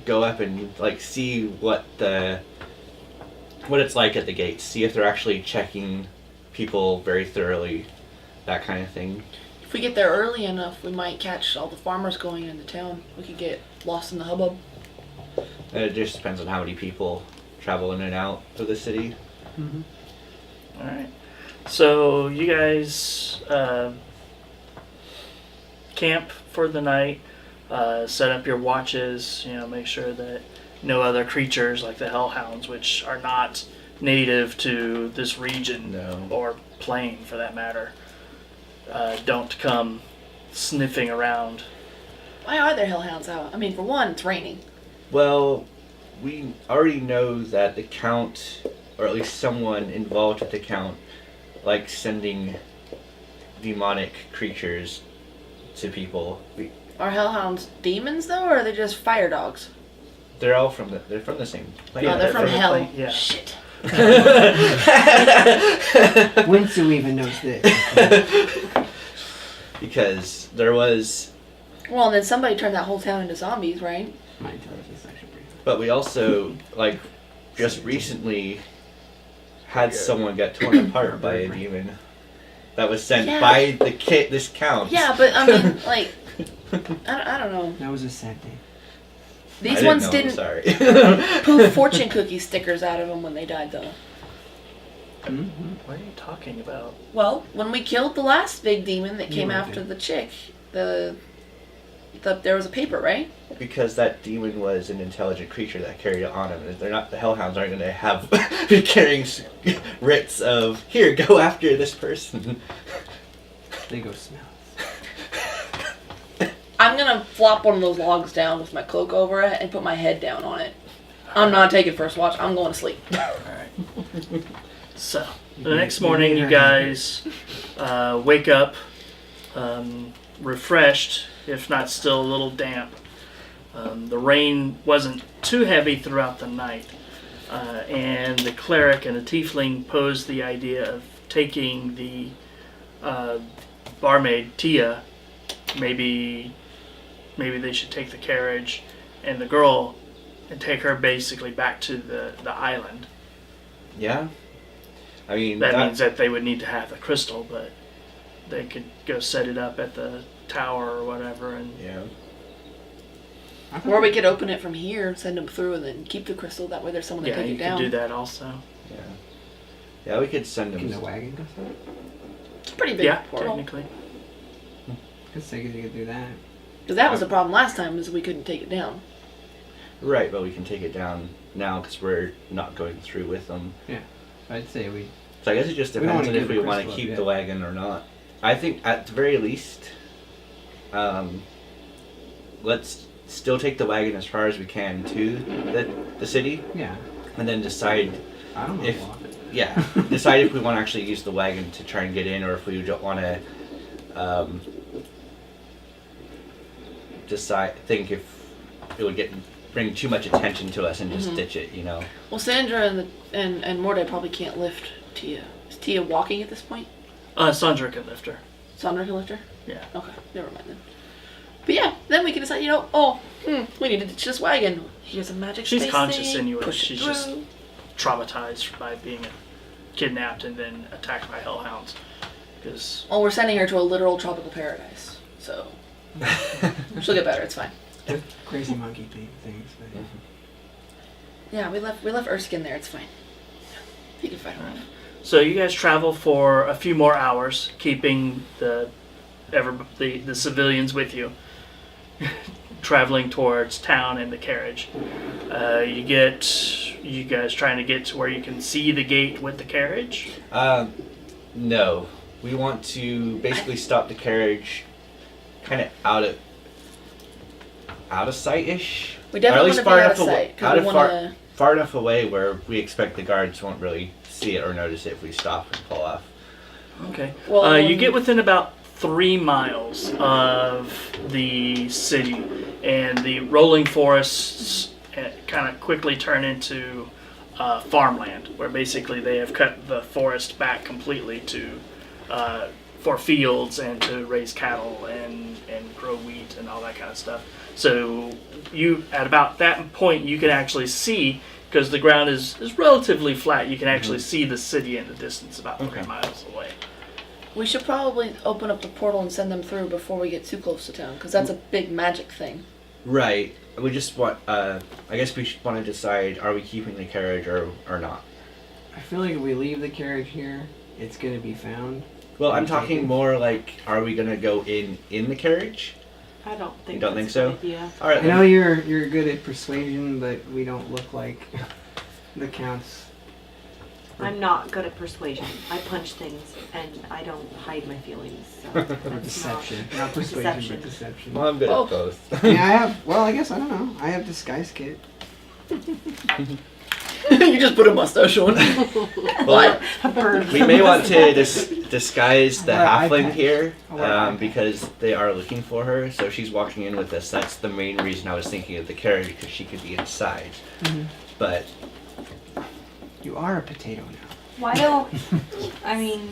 go up and like see what it's like at the gates, see if they're actually checking people very thoroughly, that kind of thing. If we get there early enough, we might catch all the farmers going into town. We could get lost in the hubbub. And it just depends on how many people travel in and out of the city. Mm-hmm. All right. So you guys camp for the night, set up your watches, make sure that no other creatures like the hellhounds, which are not native to this region No. or plane for that matter, don't come sniffing around. Why are there hellhounds out? I mean, for one, it's raining. Well, we already know that the Count, or at least someone involved with the Count, likes sending demonic creatures to people. Are hellhounds demons though, or are they just fire dogs? They're all from the same planet. Oh, they're from from the hell. plane, yeah. Shit. Wentsu even knows this. Because there was, Well, then somebody turned that whole town into zombies, right? My intelligence is actually pretty high. but we also just recently had someone get torn apart by a demon that was sent Yeah. by this Count. Yeah, but I mean, like, I don't know. That was a sad day. These I ones know, didn't Sorry. poof fortune cookie stickers out of them when they died, though. Mm-hmm. What are you talking about? Well, when we killed the last big demon that came were after dead. the chick, there was a paper, right? Because that demon was an intelligent creature that carried it on him. They're not, the hellhounds aren't going to be carrying writs of, here, go after this person. They go smell. I'm gonna flop one of those logs down with my cloak over it and put my head down on it. I'm not taking first watch. I'm going to sleep. Alright. So, the next morning you guys wake up refreshed, if not still a little damp. The rain wasn't too heavy throughout the night. And the cleric and the tiefling posed the idea of taking the barmaid, Tia. Maybe they should take the carriage and the girl and take her basically back to the island. Yeah. I mean, That means that they would need to have the crystal, but they could go set it up at the tower or whatever. And Yeah. Or we could open it from here and send them through and then keep the crystal. That way there's someone to yeah, take you it down. could do that also. Yeah. Yeah, we could send Can the them. wagon go through it? It's a pretty big Yeah, portal. technically. Good Sagas, you could do that. Because that was the problem last time, is we couldn't take it down. Right, but we can take it down now because we're not going through with them. I'd say we. So I guess it just We don't depends wanna on if give we the want to crystal up keep yet. the wagon or not. I think at the very least, let's still take the wagon as far as we can to the city, Yeah. and then decide. I don't know. If- Yeah, decide if we want to actually use the wagon to try and get in, or if we don't want to think if it would bring too much attention to us and just ditch it, Well, Sandra and Mordai probably can't lift Tia. Is Tia walking at this point? Sandra can lift her. Sandra can lift her? Yeah. Okay, never mind then. But yeah, then we can decide, we need to ditch this wagon. Here's a magic She's space conscious thing, anyway. push it She's through. just traumatized by being kidnapped and then attacked by hellhounds. Because Well, we're sending her to a literal tropical paradise, so she'll get better. It's fine. Crazy monkey things. But Yeah, we left Erskine there. It's fine. He can fight her off. so you guys travel for a few more hours, keeping the civilians with you, traveling towards town in the carriage. You guys trying to get to where you can see the gate with the carriage? No, we want to basically stop the carriage, kind of out of sight-ish. We definitely want to be out of away, sight because we want to. far enough away where we expect the guards won't really see it or notice it if we stop and pull off. Okay. Well, You get within about 3 miles of the city, and the rolling forests kind of quickly turn into farmland, where basically they have cut the forest back completely to for fields and to raise cattle and grow wheat and all that kind of stuff. So you, at about that point, you can actually see, because the ground is relatively flat, you can actually see the city in the distance about 3 miles away. We should probably open up the portal and send them through before we get too close to town, because that's a big magic thing. Right. We just want. I guess we should want to decide: are we keeping the carriage or not? I feel like if we leave the carriage here, it's gonna be found. Well, I'm talking more like: are we gonna go in the carriage? I don't think You don't think that's so? a good idea. All right. I know you're good at persuasion, but we don't look like the counts. I'm not good at persuasion. I punch things and I don't hide my feelings. So Or that's deception. not- Not persuasion, Deception. but deception. Well, I'm good Oh. at both. Yeah, I have. Well, I guess I don't know. I have disguise kit. You just put a mustache on. Well, A bird. we may want to disguise the Wear eye halfling patch. here I'll wear eye patch. because they are looking for her. So if she's walking in with us, that's the main reason I was thinking of the carriage, because she could be inside. But You are a potato now. Why don't, I mean,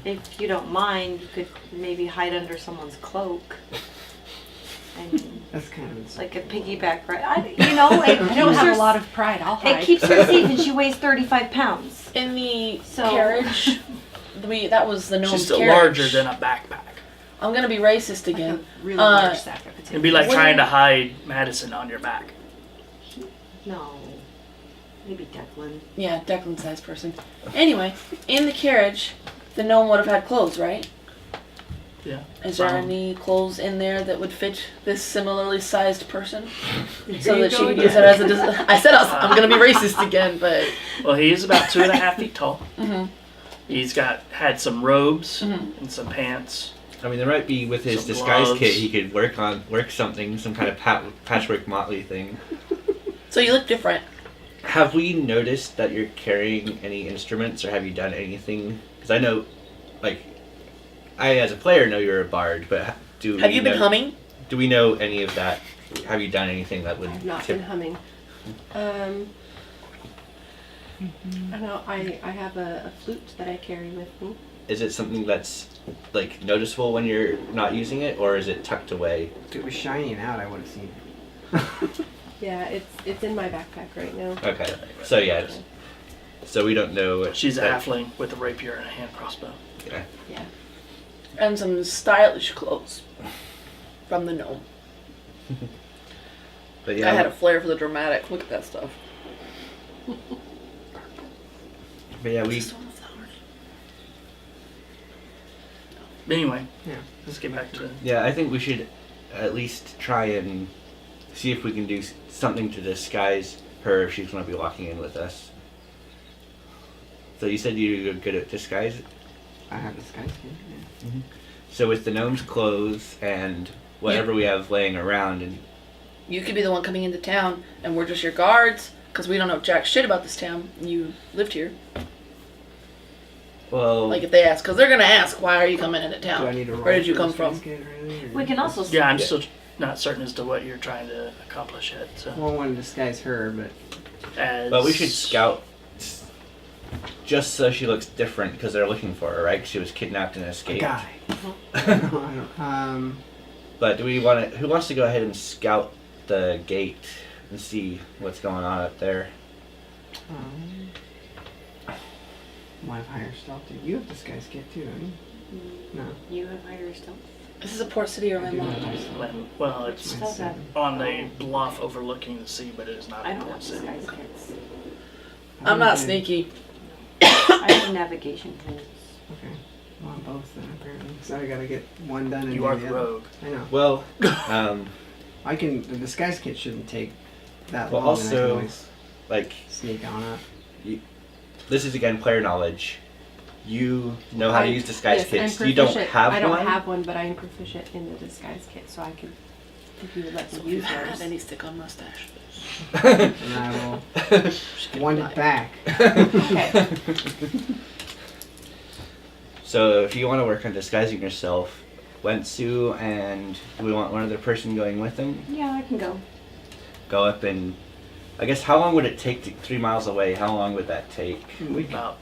if you don't mind, you could maybe hide under someone's cloak. And That's kind of it's like a piggyback, right? You know, it I don't keeps have her, a lot of pride. I'll hide. it keeps her safe, and she weighs 35 pounds. In the So- carriage, that was the gnome's She's still carriage. larger than a backpack. I'm gonna be racist Like again. a really large sack of potatoes. It'd be like When- trying to hide Madison on your back. No, maybe Declan. Yeah, Declan sized person. Anyway, in the carriage, the gnome would have had clothes, right? Yeah. Is there any clothes in there that would fit this similarly sized person? So that she could use it as a I said I'm going to be racist again, but... Well, he is about 2.5 feet tall. Mhm. He's had some robes Mhm. and some pants. I mean, there might be with his Some disguise gloves. kit, he could work something, some kind of patchwork motley thing. So you look different. Have we noticed that you're carrying any instruments, or have you done anything? Because I know, like, I as a player know you're a bard, but Have you been humming? Do we know any of that? Have you done anything that would? I've not been humming. I don't know. I have a flute that I carry with me. Is it something that's like noticeable when you're not using it, or is it tucked away? If it was shining out, I would have seen it. Yeah, it's in my backpack right now. Okay, so yeah, so we don't know. She's a that- halfling with a rapier and a hand crossbow. Yeah. Yeah. And some stylish clothes from the gnome. But I yeah, had a flair for the dramatic. Look at that stuff. but yeah, we. Just on the flowers. But anyway, Yeah. let's get back to Yeah, I think we should at least try and see if we can do something to disguise her if she's going to be walking in with us. So you said you're good at disguise. I have disguise kit. Yeah. So with the gnome's clothes and whatever we have laying around, and You could be the one coming into town, and we're just your guards, because we don't know jack shit about this town. You lived here. well, Like if they ask, because they're gonna ask, why are you coming into Do I town? need to roll Where did you for come disguise from? kit or anything, or- We can also yeah. I'm still not certain as to what you're trying to accomplish yet. So, Well, I want to disguise her, but as but we should scout just so she looks different because they're looking for her, right? 'Cause she was kidnapped and a escaped. guy. No, I don't. But do we want to? Who wants to go ahead and scout the gate and see what's going on up there? Might have higher stealth too. You have disguise kit too, don't you? No. You have higher stealth. This is a port city or I do have landlocked. high stealth. Well, it's Still Mine's have. 7. on a bluff overlooking the sea, but it is not I a don't have port city. disguise kits. I'm not Okay. sneaky. I have navigation tools. Okay. Well, I'm both then apparently. So I gotta get one done and You then are the the other. rogue. I know. Well, I can. The disguise kit shouldn't take that Well, long. And I can also, always like, sneak on up. this is again player knowledge. You know how to use disguise yes, kits. I'm You don't proficient. have I don't one. have one, but I am proficient in the disguise kit, so I could, if you would let me use Have yours. any stick on mustache. And I will wind it back. Okay. So if you want to work on disguising yourself, Wentsu and do we want one other person going with them? Yeah, I can go. Go up and I guess how long would it take to 3 miles away? How long would that take? We can, About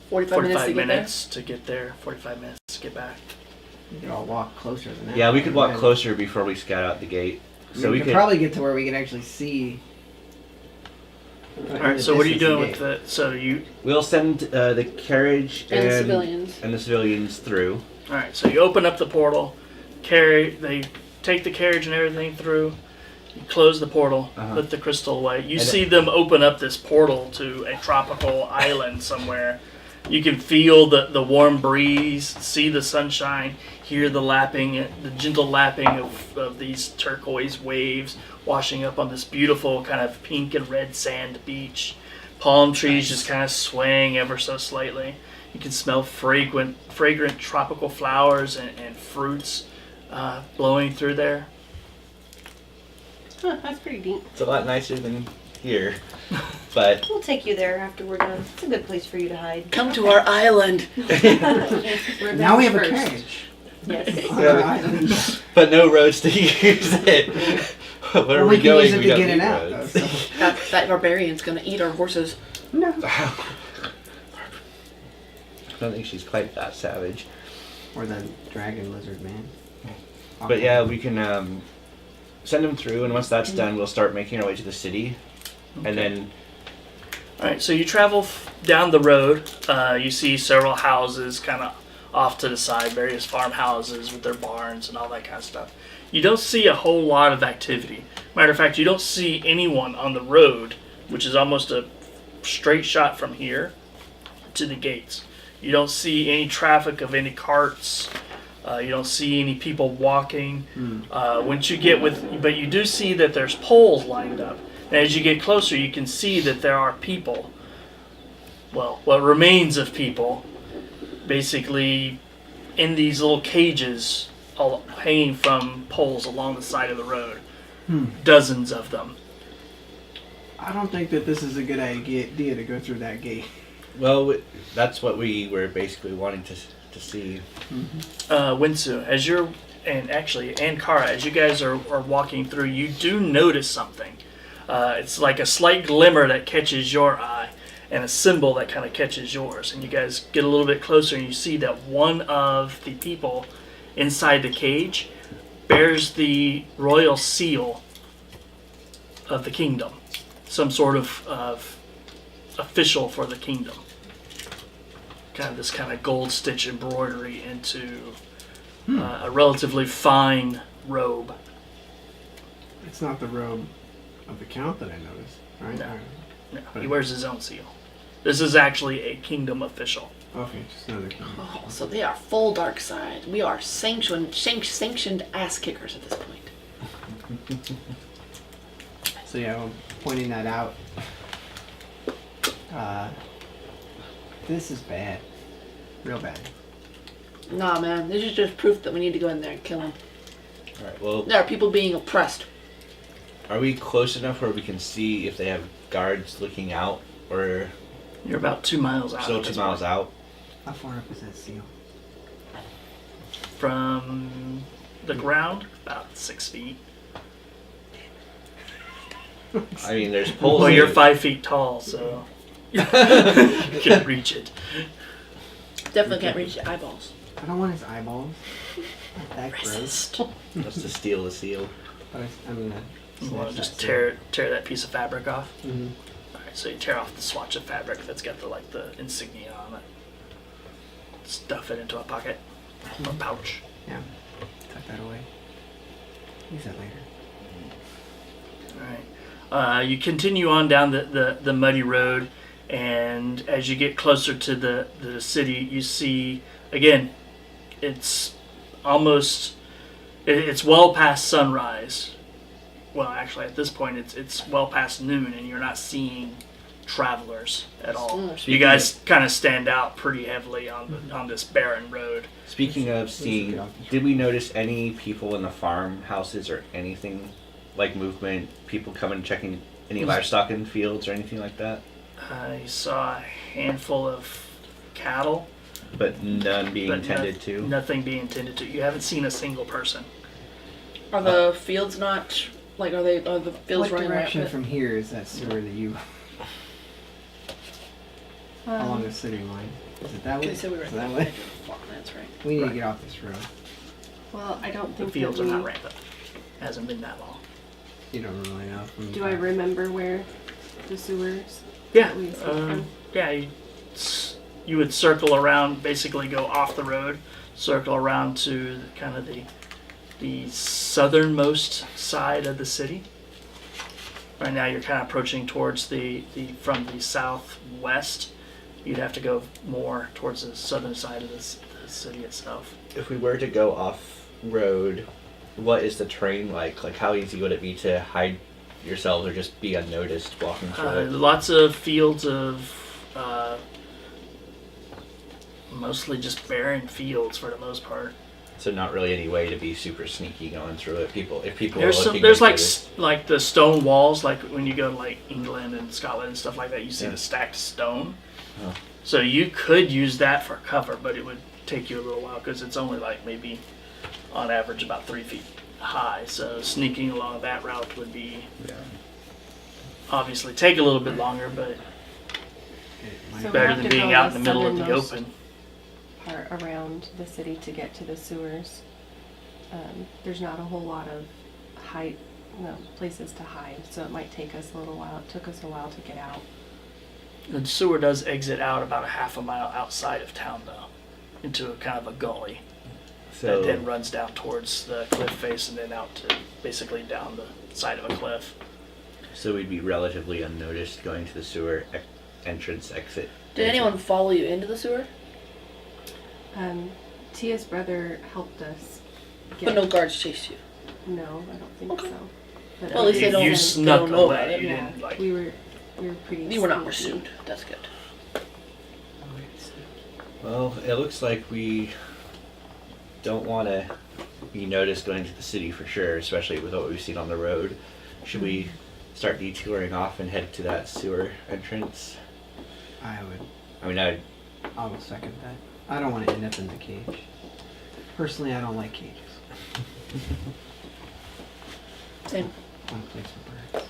45 minutes to 45 get minutes to get there, 45 minutes to get back. we could all walk closer than that. Yeah, we could walk Yeah. closer before we scout out the gate. So we we could probably get to where we can actually see. All right, so what are you doing with the? So you. We'll send the carriage And the civilians. and the civilians through. All right, so you open up the portal, they take the carriage and everything through. You close the portal, put the crystal away. You see them open up this portal to a tropical island somewhere. You can feel the warm breeze, see the sunshine, hear the gentle lapping of these turquoise waves washing up on this beautiful kind of pink and red sand beach. Palm trees just kind of swaying ever so slightly. You can smell fragrant tropical flowers and fruits blowing through there. Huh, that's pretty neat. It's a lot nicer than here, but We'll take you there after we're done. It's a good place for you to hide. Come to our island. Now we have a First. carriage. Yes. On our island. but no roads to use it. Where Well, are we we can going? use it We to don't get in need and out. Though, roads. so. That barbarian's gonna eat our horses. No. I don't think she's quite that savage. Or the dragon lizard man. But yeah, we can send them through, and once that's done, we'll start making our way to the city. And then, All right, so you travel down the road. You see several houses kind of off to the side, various farmhouses with their barns and all that kind of stuff. You don't see a whole lot of activity. Matter of fact, you don't see anyone on the road, which is almost a straight shot from here to the gates. You don't see any traffic of any carts. You don't see any people walking. Once you get but you do see that there's poles lined up. And as you get closer, you can see that there are people. Well, what remains of people, basically in these little cages all hanging from poles along the side of the road. Dozens of them. I don't think that this is a good idea to go through that gate. well, that's what we were basically wanting to see. Wentsu, and Kara, as you guys are walking through, you do notice something. It's like a slight glimmer that catches your eye, and a symbol that kind of catches yours. And you guys get a little bit closer, and you see that one of the people inside the cage bears the royal seal of the kingdom, some sort of official for the kingdom. Kind of this kind of gold stitch embroidery into a relatively fine robe. It's not the robe of the Count that I noticed, right? No. No, But- he wears his own seal. This is actually a kingdom official. Okay, just another kingdom. Oh, so they are full dark side. We are sanctioned ass kickers at this point. So yeah, I'm pointing that out. This is bad. Real bad. Nah, man, this is just proof that we need to go in there and kill them. All right. Well, There are people being oppressed. are we close enough where we can see if they have guards looking out, or You're about 2 miles out. still at 2 this miles point. out? How far up is that seal? From the ground, about 6 feet. I mean, there's poles. Well, in you're it. 5 feet tall, so you can reach it. Definitely can't reach the eyeballs. I don't want his eyeballs. Not that gross. Resist. Just to steal the seal. But I'm gonna You snatch want to that just seal. tear that piece of fabric off. Mhm. All right, so you tear off the swatch of fabric that's got the insignia on it. Stuff it into a pocket or pouch. Yeah. Tuck that away. Use that later. All right. You continue on down the muddy road, and as you get closer to the city, you see again. It's well past sunrise. Well, actually, at this point, it's well past noon, and you're not seeing travelers at all. You guys kind of stand out pretty heavily on this barren road. Speaking of seeing, did we notice any people in the farmhouses or anything like movement? People coming checking any livestock in fields or anything like that? You saw a handful of cattle, But none being but tended to. nothing being tended to. You haven't seen a single person. Are the fields not Like, are the fields What running right direction with? from here is that sewer that you along the city line? Is it that way? Okay, so we were Is it that way? That's right. We need to get off this road. Well, I don't The think fields that are we... not rampant. Hasn't been that long. You don't really know. From Do I remember where the sewers? Yeah. We escaped from? Yeah. You would circle around, basically go off the road, circle around to kind of the southernmost side of the city. Right now, you're kind of approaching towards from the southwest. You'd have to go more towards the southern side of the city itself. If we were to go off road, what is the terrain like? Like, how easy would it be to hide yourselves or just be unnoticed walking through it? Lots of fields of mostly just barren fields for the most part. So not really any way to be super sneaky going through it. If people There's are looking there's into like it. like the stone walls, like when you go to like England and Scotland and stuff like that, you see Yeah. the stacked stone. Oh. So you could use that for cover, but it would take you a little while because it's only like maybe on average about 3 feet high. So sneaking along that route would be Yeah. obviously take a little bit longer, but So we better have than to being go out in the the middle of the southernmost open. part around the city to get to the sewers. There's not a whole lot of places to hide, so it might take us a little while. It took us a while to get out. The sewer does exit out about a half a mile outside of town, though, into a kind of a gully So that then runs down towards the cliff face and then out to basically down the side of a cliff. So we'd be relatively unnoticed going to the sewer entrance exit. Did anyone follow you into the sewer? Tia's brother helped us get... But no guards chased you. No, I don't think Okay. so. But Well, at least they don't- You they snuck don't know about away. it. You yeah, didn't like. we were pretty... You were not sneaky. pursued. That's good. Well, it looks like we don't want to be noticed going to the city for sure, especially with what we've seen on the road. Should we start detouring off and head to that sewer entrance? I would. I mean, I will second that. I don't want to end up in the cage. Personally, I don't like cages. Same. I want a place for birds.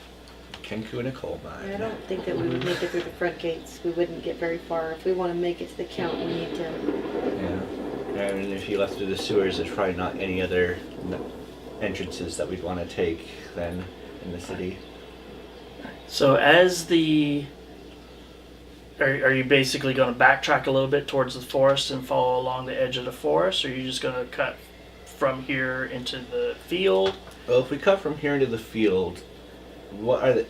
Kenku and Nicole mine. I don't think that we would make it through the front gates. We wouldn't get very far. If we want to make it to the count, we need to. Yeah. And if you left through the sewers, there's probably not any other entrances that we'd want to take then in the city. So as are you basically going to backtrack a little bit towards the forest and follow along the edge of the forest, or are you just going to cut from here into the field? Well, if we cut from here into the field, what are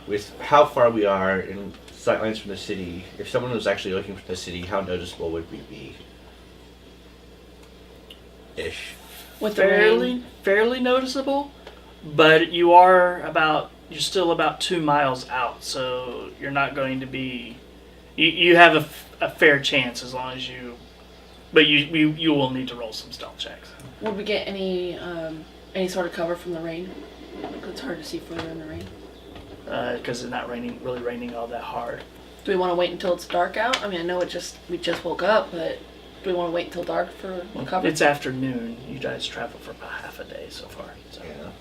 with how far we are in sightlines from the city, if someone was actually looking for the city, how noticeable would we be? Ish. With the rain. Fairly noticeable, but you're still about 2 miles out, so you're not going to be. You have a fair chance as long as you, but you will need to roll some stealth checks. Would we get any sort of cover from the rain? It's hard to see further in the rain. Because it's not really raining all that hard. Do we want to wait until it's dark out? I mean, I know we just woke up, but do we want to wait until dark for cover? It's afternoon. You guys traveled for about half a day so far. So. Yeah.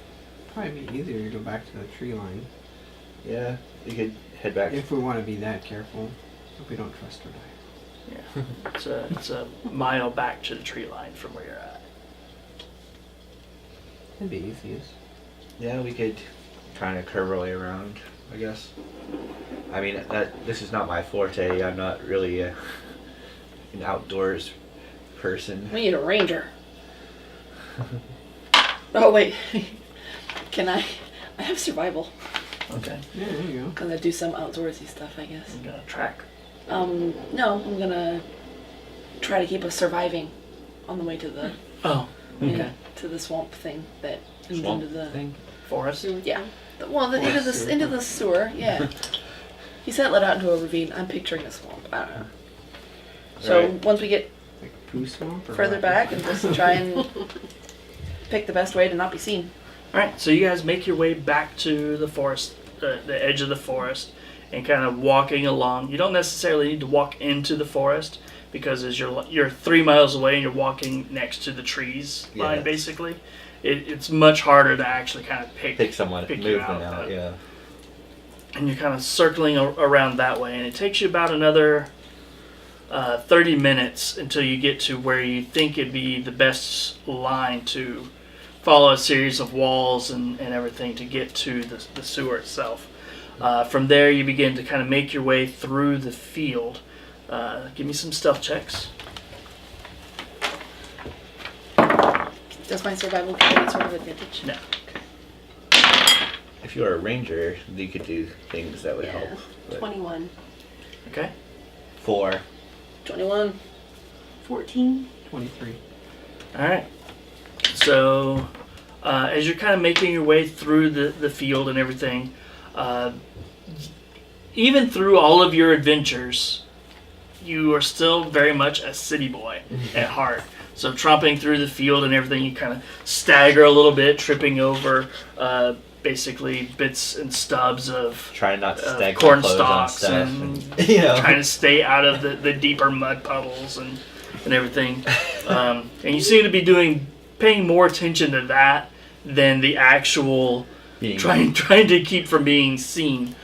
Probably be easier to go back to the tree line Yeah. You could head back. if we want to be that careful. If we don't trust her guys. Yeah, it's a mile back to the tree line from where you're at. That'd be easiest. Yeah, we could kind of curve our way around, I guess. I mean, this is not my forte. I'm not really an outdoors person. We need a ranger. Oh wait, can I have survival. Okay. Yeah, there you go. Gonna do some outdoorsy stuff, I guess. I'm gonna track. No, I'm gonna try to keep us surviving on the way to the Oh, okay. to the swamp thing that ends Swamp into the Thing. Forest. yeah. Into the sewer. Yeah. He said it let out into a ravine. I'm picturing a swamp. I don't know. So Right. once we get Like poo swamp or further what? back and just try and pick the best way to not be seen. All right. So you guys make your way back to the forest, the edge of the forest, and kind of walking along. You don't necessarily need to walk into the forest because as you're 3 miles away and you're walking next to the trees line Yeah. basically, it's much harder to actually kind of Pick someone, pick move you them out. out. Yeah. And you're kind of circling around that way, and it takes you about another 30 minutes until you get to where you think it'd be the best line to follow a series of walls and everything to get to the sewer itself. From there, you begin to kind of make your way through the field. Give me some stealth checks. Does my survival give any sort of advantage? No. If you were a ranger, you could do things that would Yeah. help. But 21. Okay. 4. 21. 14. 23. All right. So, as you're kind of making your way through the field and everything, even through all of your adventures, you are still very much a city boy at heart. So, tromping through the field and everything, you kind of stagger a little bit, tripping over basically bits and stubs of Trying not to stag corn clothes on stalks stuff. and You know. trying to stay out of the deeper mud puddles and everything. And you seem to be paying more attention to that than the actual Being- trying to keep from being seen.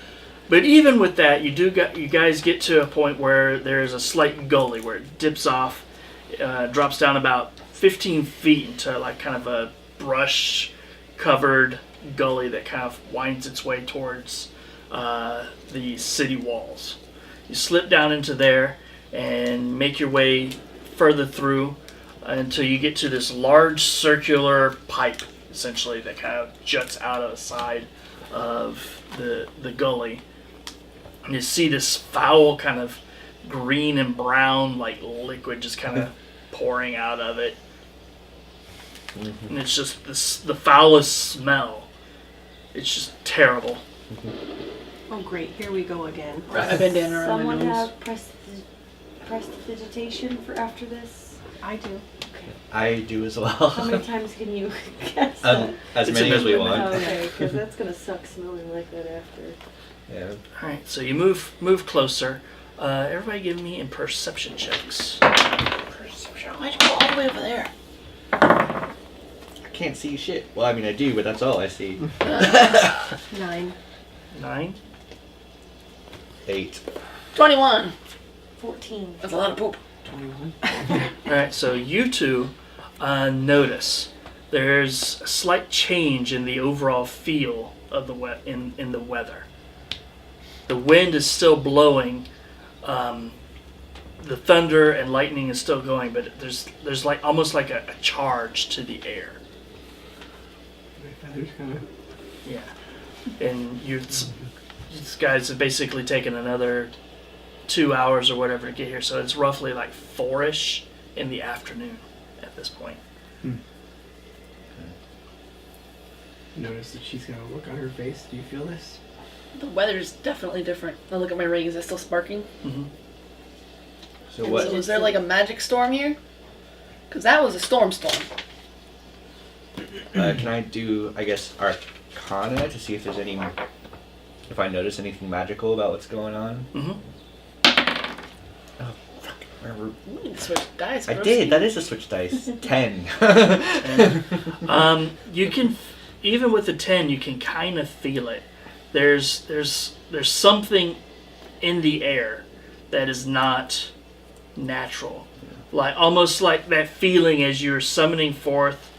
But even with that, you guys get to a point where there is a slight gully where it dips off, drops down about 15 feet into like kind of a brush covered gully that kind of winds its way towards the city walls. You slip down into there and make your way further through until you get to this large circular pipe, essentially, that kind of juts out of the side of the gully. And you see this foul kind of green and brown like liquid just kind of pouring out of it. And it's just the foulest smell. It's just terrible. Oh, great. Here we go again. I've been down around Someone my nose. have prestidigitation for after this? I do. I do as well. How many times can you guess that? As It's many a as we good want. Okay, because that's going to suck smelling like that after. Yeah. All right, so you move closer. Everybody, give me in perception checks. Why'd you go all the way over there? I can't see shit. Well, I mean, I do, but that's all I see. 9. 9. 8. 21. 14. That's a lot of poop. 21. All right, so you two notice there's a slight change in the overall feel of the in the weather. The wind is still blowing. The thunder and lightning is still going, but there's like almost like a charge to the air. My feathers kind of. Yeah, and these guys have basically taken another 2 hours or whatever to get here, so it's roughly like 4-ish in the afternoon at this point. Notice that she's got a look on her face. Do you feel this? The weather's definitely different. I look at my ring. Is it still sparking? Mm-hmm. So So what? is there like a magic storm here? Because that was a storm. Can I do, I guess, Arcana to see if there's any, if I notice anything magical about what's going on? Mm-hmm. Oh, fuck. Remember. Ooh, switch dice. I gross. did. That is a switch dice. 10. You can, even with the 10, you can kind of feel it. There's something in the air that is not natural, like almost like that feeling as you're summoning forth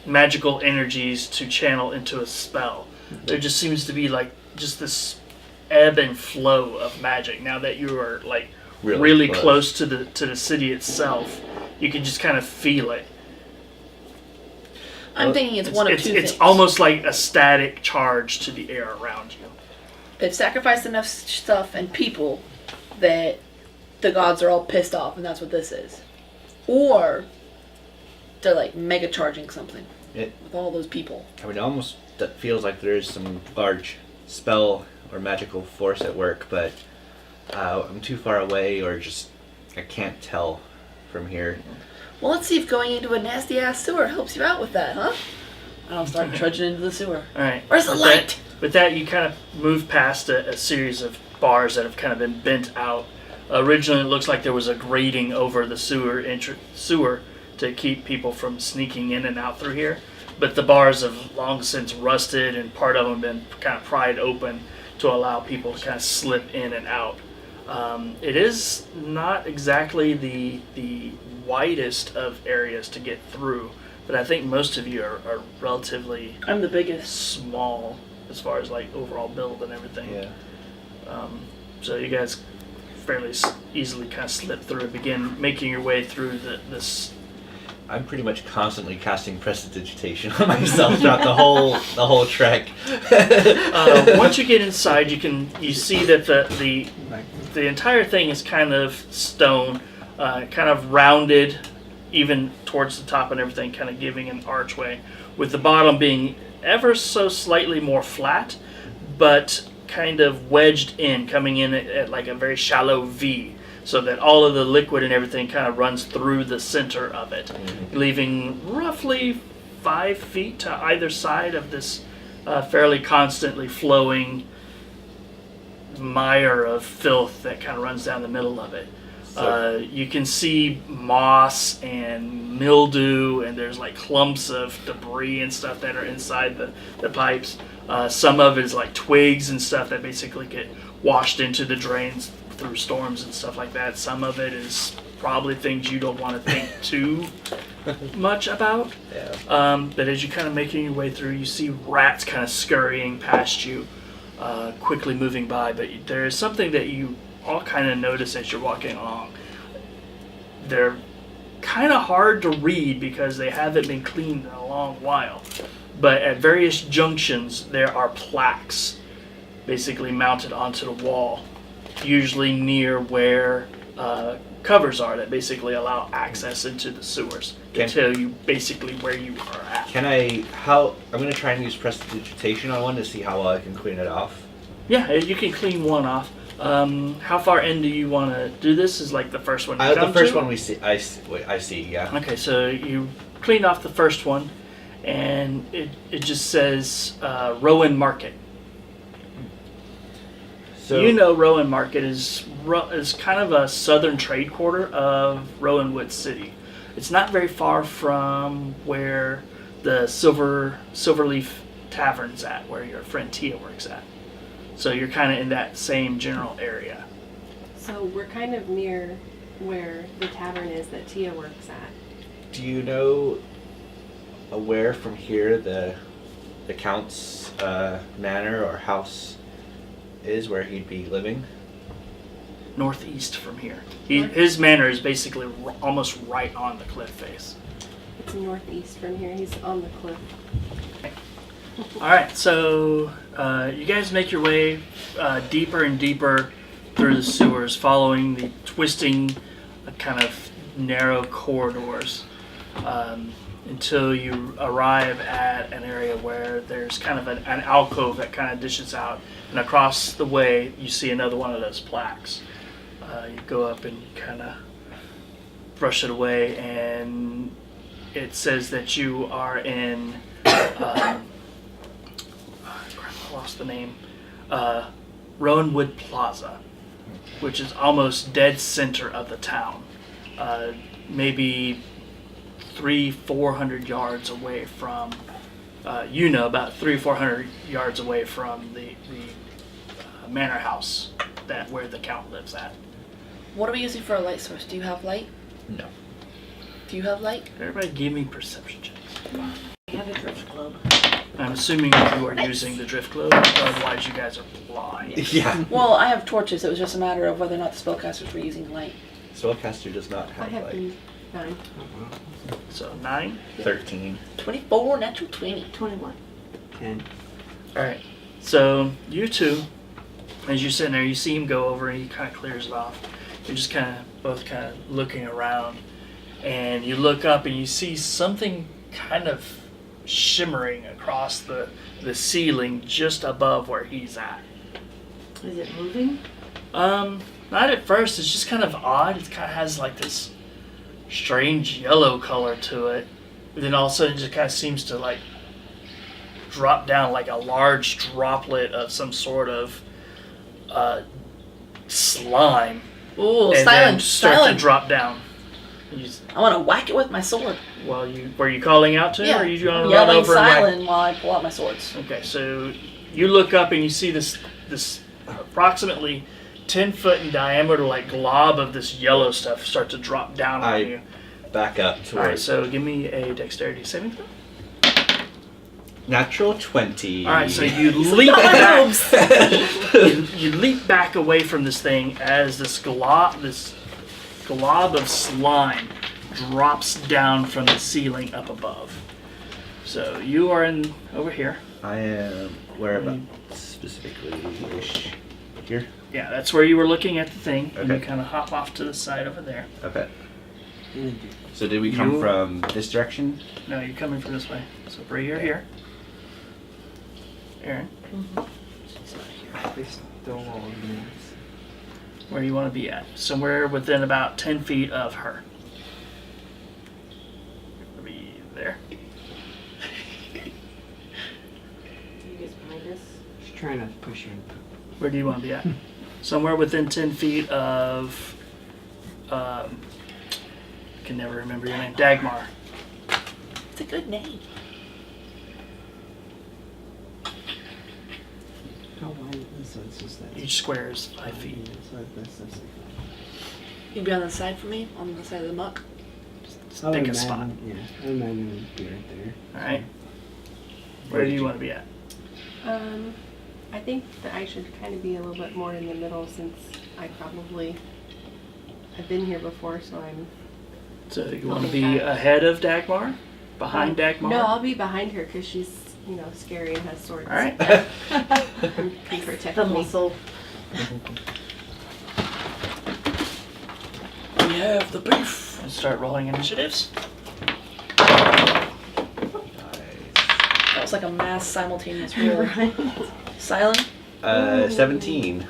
magical energies to channel into a spell. There just seems to be like just this ebb and flow of magic. Now that you are like really close to the city itself, you can just kind of feel it. I'm thinking it's one of two things. It's almost like a static charge to the air around you. They've sacrificed enough stuff and people that the gods are all pissed off, and that's what this is. Or they're like mega charging something with all those people. I mean, it almost feels like there's some large spell or magical force at work, but I'm too far away, or just I can't tell from here. Well, let's see if going into a nasty ass sewer helps you out with that, huh? And I'll start trudging into the sewer. All right. Where's the light? With that, you kind of move past a series of bars that have kind of been bent out. Originally, it looks like there was a grating over the sewer to keep people from sneaking in and out through here. But the bars have long since rusted, and part of them been kind of pried open to allow people to kind of slip in and out. It is not exactly the widest of areas to get through, but I think most of you are relatively I'm the biggest. small as far as like overall build and everything. Yeah. So you guys fairly easily kind of slip through and begin making your way through this. I'm pretty much constantly casting prestidigitation on myself throughout the whole trek. Once you get inside, you see that the entire thing is kind of stone, kind of rounded, even towards the top and everything, kind of giving an archway, with the bottom being ever so slightly more flat, but kind of wedged in, coming in at like a very shallow V, so that all of the liquid and everything kind of runs through the center of it, leaving roughly 5 feet to either side of this fairly constantly flowing mire of filth that kind of runs down the middle of it. You can see moss and mildew, and there's like clumps of debris and stuff that are inside the pipes. Some of it is like twigs and stuff that basically get washed into the drains through storms and stuff like that. Some of it is probably things you don't want to think too much about. Yeah. But as you're kind of making your way through, you see rats kind of scurrying past you, quickly moving by. But there is something that you all kind of notice as you're walking along. They're kind of hard to read because they haven't been cleaned in a long while. But at various junctions, there are plaques basically mounted onto the wall, usually near where covers are that basically allow access into the sewers to tell you basically where you are at. I'm going to try and use prestidigitation on one to see how well I can clean it off. Yeah, you can clean one off. How far in do you want to do this? Is like the first one you The come first to? one I see, yeah. Okay, so you clean off the first one, and it just says Rowan Market. So You know Rowan Market is kind of a southern trade quarter of Rowanwood City. It's not very far from where the Silverleaf Tavern's at, where your friend Tia works at. So you're kind of in that same general area. So we're kind of near where the tavern is that Tia works at. do you know where from here the Count's manor or house is, where he'd be living? Northeast from here. His manor is basically almost right on the cliff face. It's northeast from here. He's on the cliff. Alright, so you guys make your way deeper and deeper through the sewers, following the twisting kind of narrow corridors until you arrive at an area where there's kind of an alcove that kind of dishes out, and across the way you see another one of those plaques. You go up and kind of brush it away, and it says that you are in I lost the name, Rowanwood Plaza, which is almost dead center of the town, maybe 300-400 yards away from about 300-400 yards away from the manor house where the Count lives at. What are we using for a light source? Do you have light? No. Do you have light? Everybody give me perception checks. I have a drift globe. I'm assuming you are using the drift globe, otherwise you guys are blind. Yeah. Well, I have torches. It was just a matter of whether or not the spellcasters were using light. Spellcaster does not I have have like 9. So 9. 13. 24, natural 20. 21. 10. Alright, so you two, as you're sitting there, you see him go over and he kind of clears it off. You're just both kind of looking around, and you look up and you see something kind of shimmering across the ceiling just above where he's at. Is it moving? Not at first, it's just kind of odd. It kind of has like this strange yellow color to it. But then all of a sudden it just kind of seems to like drop down like a large droplet of some sort of slime. Ooh, And then silent, start silent. to drop down. You just, I want to whack it with my sword. were you calling out to him, or you I'm going to run yelling over and whack? silent while I pull out my swords. Okay, so you look up and you see this approximately 10 foot in diameter, like glob of this yellow stuff start to drop down on you. Back up All right, towards so give me a dexterity saving throw. natural 20. All right, so you leap back. you leap back away from this thing as this glob of slime drops down from the ceiling up above. So you are in over here. I am whereabouts specifically? Here. Yeah, that's where you were looking at the thing, and you Okay. kind of hop off to the side over there. Okay. So did we come You- from this direction? No, you're coming from this way. So Bree, you're here. Erin, They stole all of the maps. where do you want to be at? Somewhere within about 10 feet of her. Be there. You guys behind us? Just trying to push you. Where do you want to be at? Somewhere within 10 feet of. I can never remember your name. Dagmar. It's a good name. How wide is it? It's just that. Each square is 5 feet. So that's like You'd be on the side for me, on the side of the muck. Just I would pick a imagine, spot. Yeah, I would imagine it'd be right there. Alright. Where do you want to be at? I think that I should kind of be a little bit more in the middle since I've been here before, so I'm. So you want to be ahead of Dagmar? Behind Dagmar? No, I'll be behind her because she's, scary and has swords. Alright. And can protect The me. muscle. We have the beef. Let's start rolling initiatives. That was like a mass simultaneous roll. Right. Silent. 17.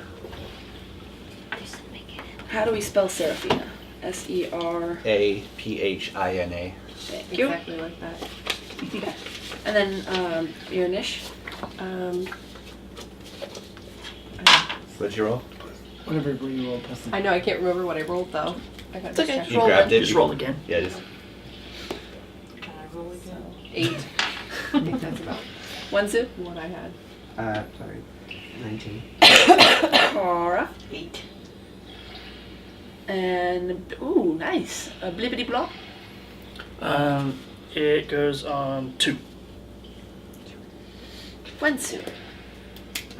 How do we spell Seraphina? S-E-R. Aphina. Thank you. Exactly like that. And then your niche. What'd you roll? Whatever you roll plus the I know I can't remember what I rolled though. I got It's okay. distracted. You Roll grabbed then. it. Just roll again. Yeah, just. Can I roll again? 8. I think that's about Wentsu. what I had. sorry, 19. Cora. 8. And, ooh, nice. A blibbity blop. It goes on 2. Wentsu.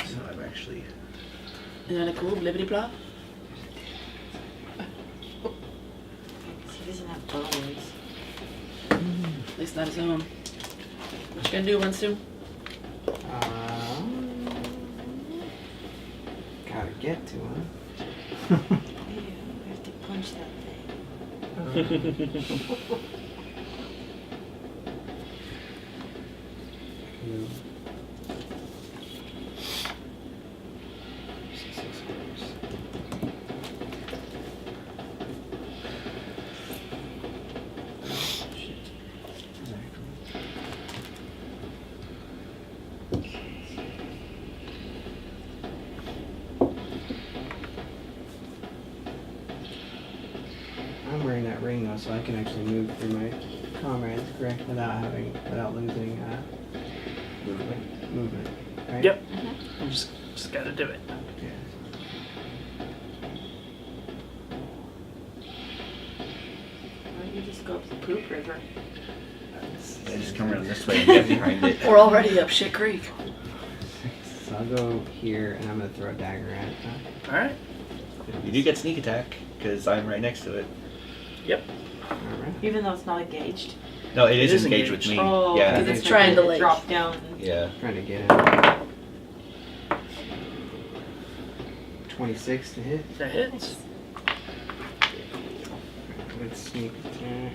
So I'm actually. Isn't that a cool blibbity blop? He doesn't have bones. At least not his own. What you gonna do, Wentsu? Gotta get to him. Ew, I have to punch that thing. I'm wearing that ring though, so I can actually move through my comrades, correct? Without losing movement. Right? Yep. You just gotta do it. Yeah. Why don't you just go up the poop river? I just come around this way and get behind it. We're already up Shit Creek. So I'll go here and I'm gonna throw a dagger at it. Alright. You do get sneak attack because I'm right next to it. Yep. Alright. Even though it's not engaged. No, it It is is engaged with engaged. me. Oh, Yeah. Because it's it's trying to like like- drop down. Yeah. Trying to get him. 26 to hit. That hits. With sneak attack.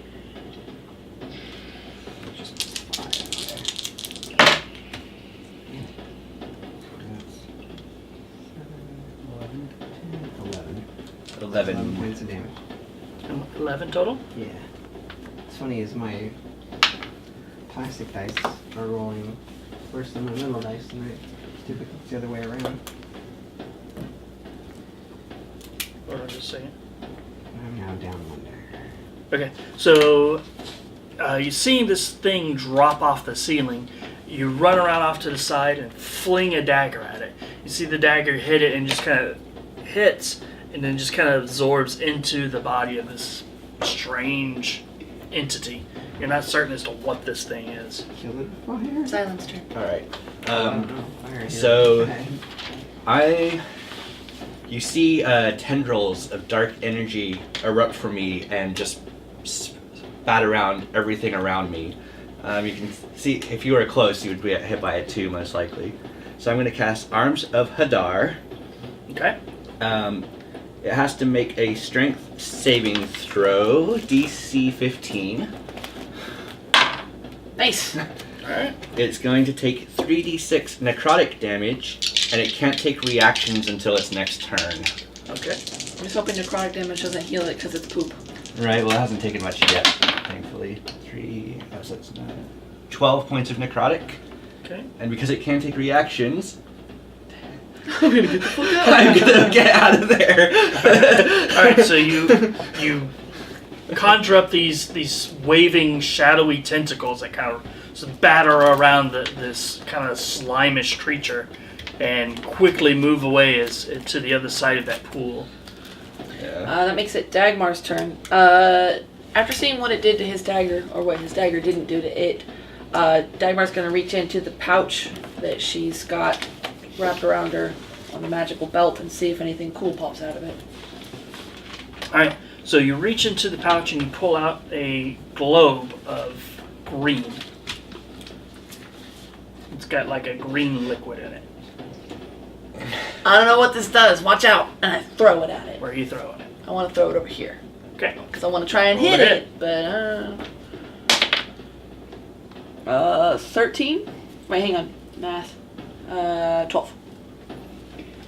Just +5. Okay. That's 7, 11, 10, 11. 11. Points of damage. 11 total? Yeah. What's funny is my plastic dice are rolling worse than my metal dice, and typically it's the other way around. Hold on just a second. I'm now down 1 dagger. Okay, so you see this thing drop off the ceiling. You run around off to the side and fling a dagger at it. You see the dagger hit it and just kind of hits and then just kind of absorbs into the body of this strange entity. You're not certain as to what this thing is. Kill it with fire? Silence turn. All right. Fire so- here. You see tendrils of dark energy erupt from me and just spat around everything around me. You can see, if you were close, you would be hit by it too, most likely. So I'm going to cast Arms of Hadar. Okay. It has to make a strength saving throw, DC 15. Nice. Alright. It's going to take 3d6 necrotic damage, and it can't take reactions until its next turn. Okay. I'm just hoping necrotic damage doesn't heal it because it's poop. Right, well, it hasn't taken much yet, thankfully. 12 points of necrotic. Okay. And because it can't take reactions, I'm gonna get the fuck out. I'm gonna get out of there. Alright, so you conjure up these waving, shadowy tentacles that kind of just batter around this kind of slimish creature and quickly move away to the other side of that pool. Yeah. That makes it Dagmar's turn. After seeing what it did to his dagger, or what his dagger didn't do to it, Dagmar's going to reach into the pouch that she's got wrapped around her on the magical belt and see if anything cool pops out of it. Alright, so you reach into the pouch and you pull out a globe of green. It's got like a green liquid in it. I don't know what this does. Watch out. And I throw it at it. Where are you throwing it? I want to throw it over here. Okay. Because I want to try and hit Roll to it. But, 13? Wait, hang on. Math. 12.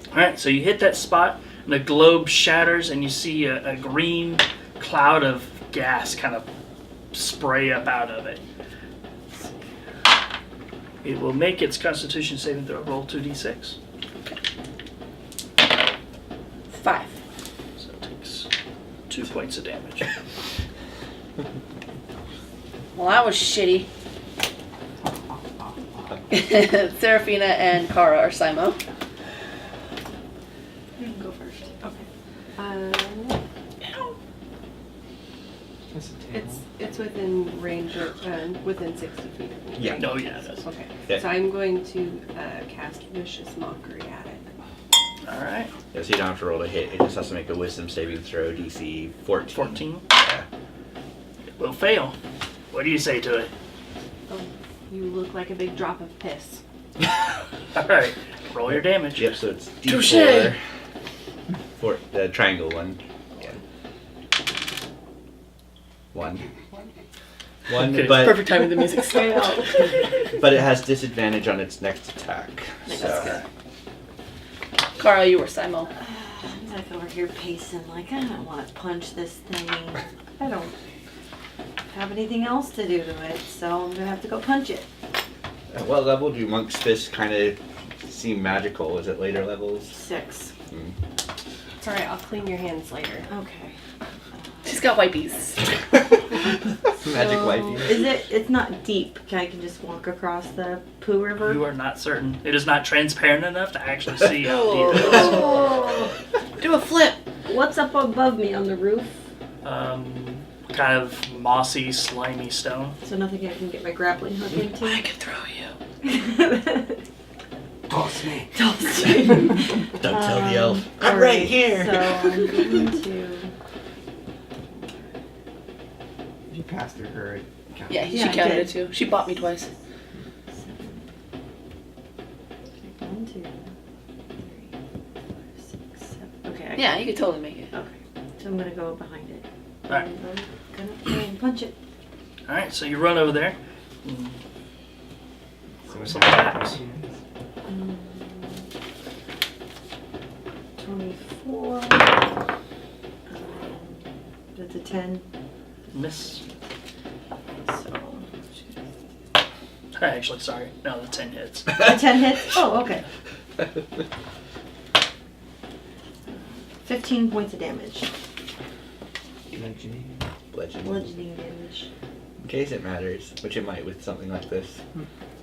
Alright, so you hit that spot and the globe shatters and you see a green cloud of gas kind of spray up out of it. It will make its Constitution saving throw. Roll 2d6. 5. So it takes 2 points of damage. Well, that was shitty. Seraphina and Kara are Simo. You can go first. Okay. That's a table. It's within range or within 60 feet of me. Yeah. right? No, yeah, it is. Okay. Yeah. So I'm going to cast Vicious Mockery at it. Alright. Yeah, so you don't have to roll to hit. It just has to make a Wisdom saving throw, DC 14. 14. Yeah. It will fail. What do you say to it? Oh, you look like a big drop of piss. Alright. Roll your damage. Yep, so it's D4. Touché. For the triangle one. Yeah. 1. 1, Okay, but Perfect timing, the music stopped. but it has disadvantage on its next attack. That's So good. Kara, you were Simo. I'm like over here pacing, like, I don't want to punch this thing. I don't have anything else to do to it, so I'm gonna have to go punch it. at what level do Monk's Fist kind of seem magical? Is it later levels? 6. It's alright, I'll clean your hands later. Okay. She's got wipies. Magic So, wifey. it's not deep. I can just walk across the poo river? You are not certain. It is not transparent enough to actually see how deep it is. Oh. Do a flip. What's up above me on the roof? Kind of mossy, slimy stone. So nothing I can get my grappling hook I into? can throw you. Toss me. Toss you. Don't tell the elf. I'm Alright, right here. So I'm going to... If you passed through her, it counts. Yeah, she Yeah, I counted did. it too. She bought me twice. 1, 2, 3, 4, 5, 6, 7. Okay. Yeah, you could totally make it. Okay. So I'm gonna go behind it. Alright. And I'm gonna try and punch it. Alright, so you run over there. So it's Some not taps. 24. That's a 10. Miss. So. Actually, sorry. No, the 10 hits. A 10 hits? Oh, okay. 15 points of damage. Bludgeoning. bludgeoning damage. In case it matters, which it might with something like this.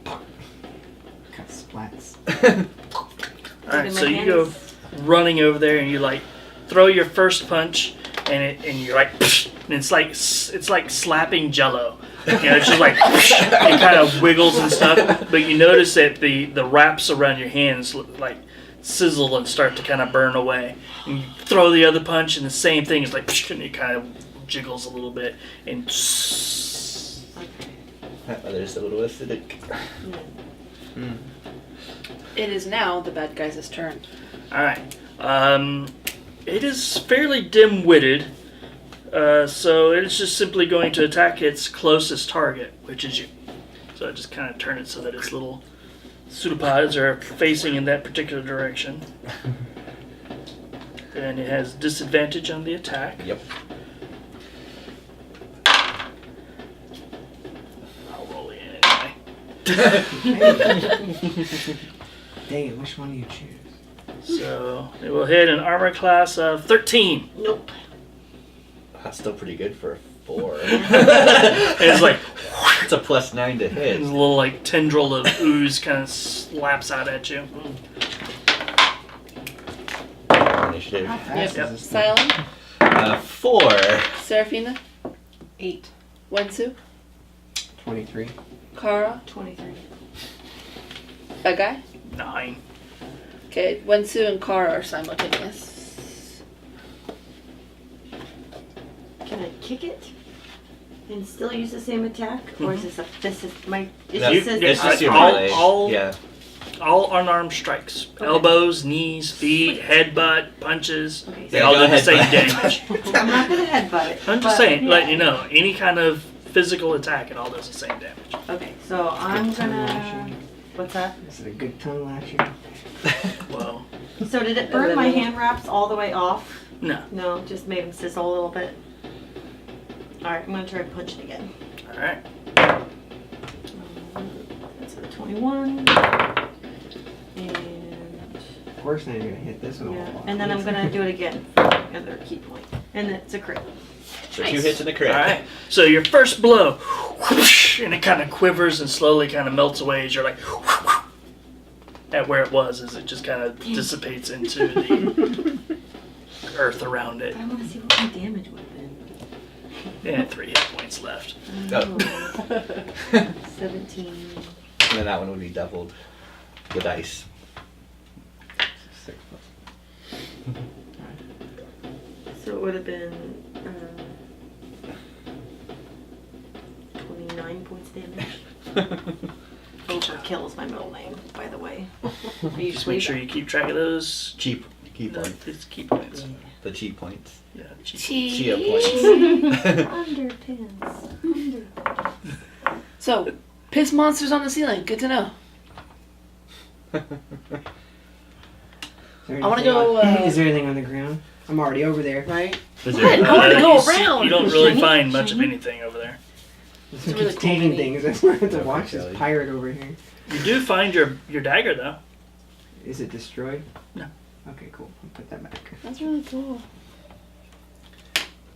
Cut splats. Alright, so you go running over there and you like throw your first punch and you're like and it's like slapping jello. You know, it's just like it kind of wiggles and stuff, but you notice that the wraps around your hands like sizzle and start to kind of burn away. And you throw the other punch and the same thing is like and it kind of jiggles a little bit and That other's a little acidic. It is now the bad guy's turn. Alright. It is fairly dim-witted, so it's just simply going to attack its closest target, which is you. So I just kind of turn it so that its little pseudopods are facing in that particular direction. And it has disadvantage on the attack. Yep. I'll roll it in anyway. Dang it, which one do you choose? So it will hit an armor class of 13. Nope. That's still pretty good for a 4. And it's like It's a +9 to hit. a little like tendril of ooze kind of slaps out at you. Initiative. How fast Yep. is this thing? Sylan, 4. Seraphina, 8. Wentsu, 23. Kara, 23. bad guy. 9. Okay, Wentsu and Kara are simultaneous. Can I kick it and still use the same attack, or is this my? It No, just says it's just your all- melee. all- Yeah. All unarmed strikes. Elbows, knees, feet, headbutt, punches. Okay, They Yeah, all go do the same headbutt. damage. I'm not gonna headbutt it. I'm just but- saying, letting you know, any kind of physical attack, it all does the same damage. Okay, so I'm Tongue gonna. lashing. What's that? Is it a good tongue lashing? Well, So did it burn my hand wraps all the way off? no. No, just made them sizzle a little bit. All right, I'm gonna try to punch it again. All right. That's a 21. And Of course, now you're gonna hit this one. yeah, all and then I'm off. gonna do it again for another key point, and it's a crit. So Nice. 2 hits and a crit. All right. So your first blow, whoosh, and it kind of quivers and slowly kind of melts away as you're like, at where it was, as it just kind of dissipates into the earth around it. I want to see what my damage would have been. And 3 hit points left. Oh. 17. And then that one would be doubled. The dice. 6 plus. So it would have been 29 points damage. Overkill is my middle name, by the way. Just make sure you keep track of those. Cheap. Key points. It's key points. The cheap points. Yeah, cheap. Chia points. Underpins. So, piss monsters on the ceiling. Good to know. Is there I wanna anything go, on- Is there anything on the ground? I'm already over there. Right? Is Good. I wanna go you see- around. You don't really Shiny? find much of Shiny? anything over there. This a one really keeps cool taking mini. things. That's why I have to Yeah, watch Kelly. this pirate over here. You do find your dagger though. Is it destroyed? No. Okay, cool. I'll put that back. That's really cool.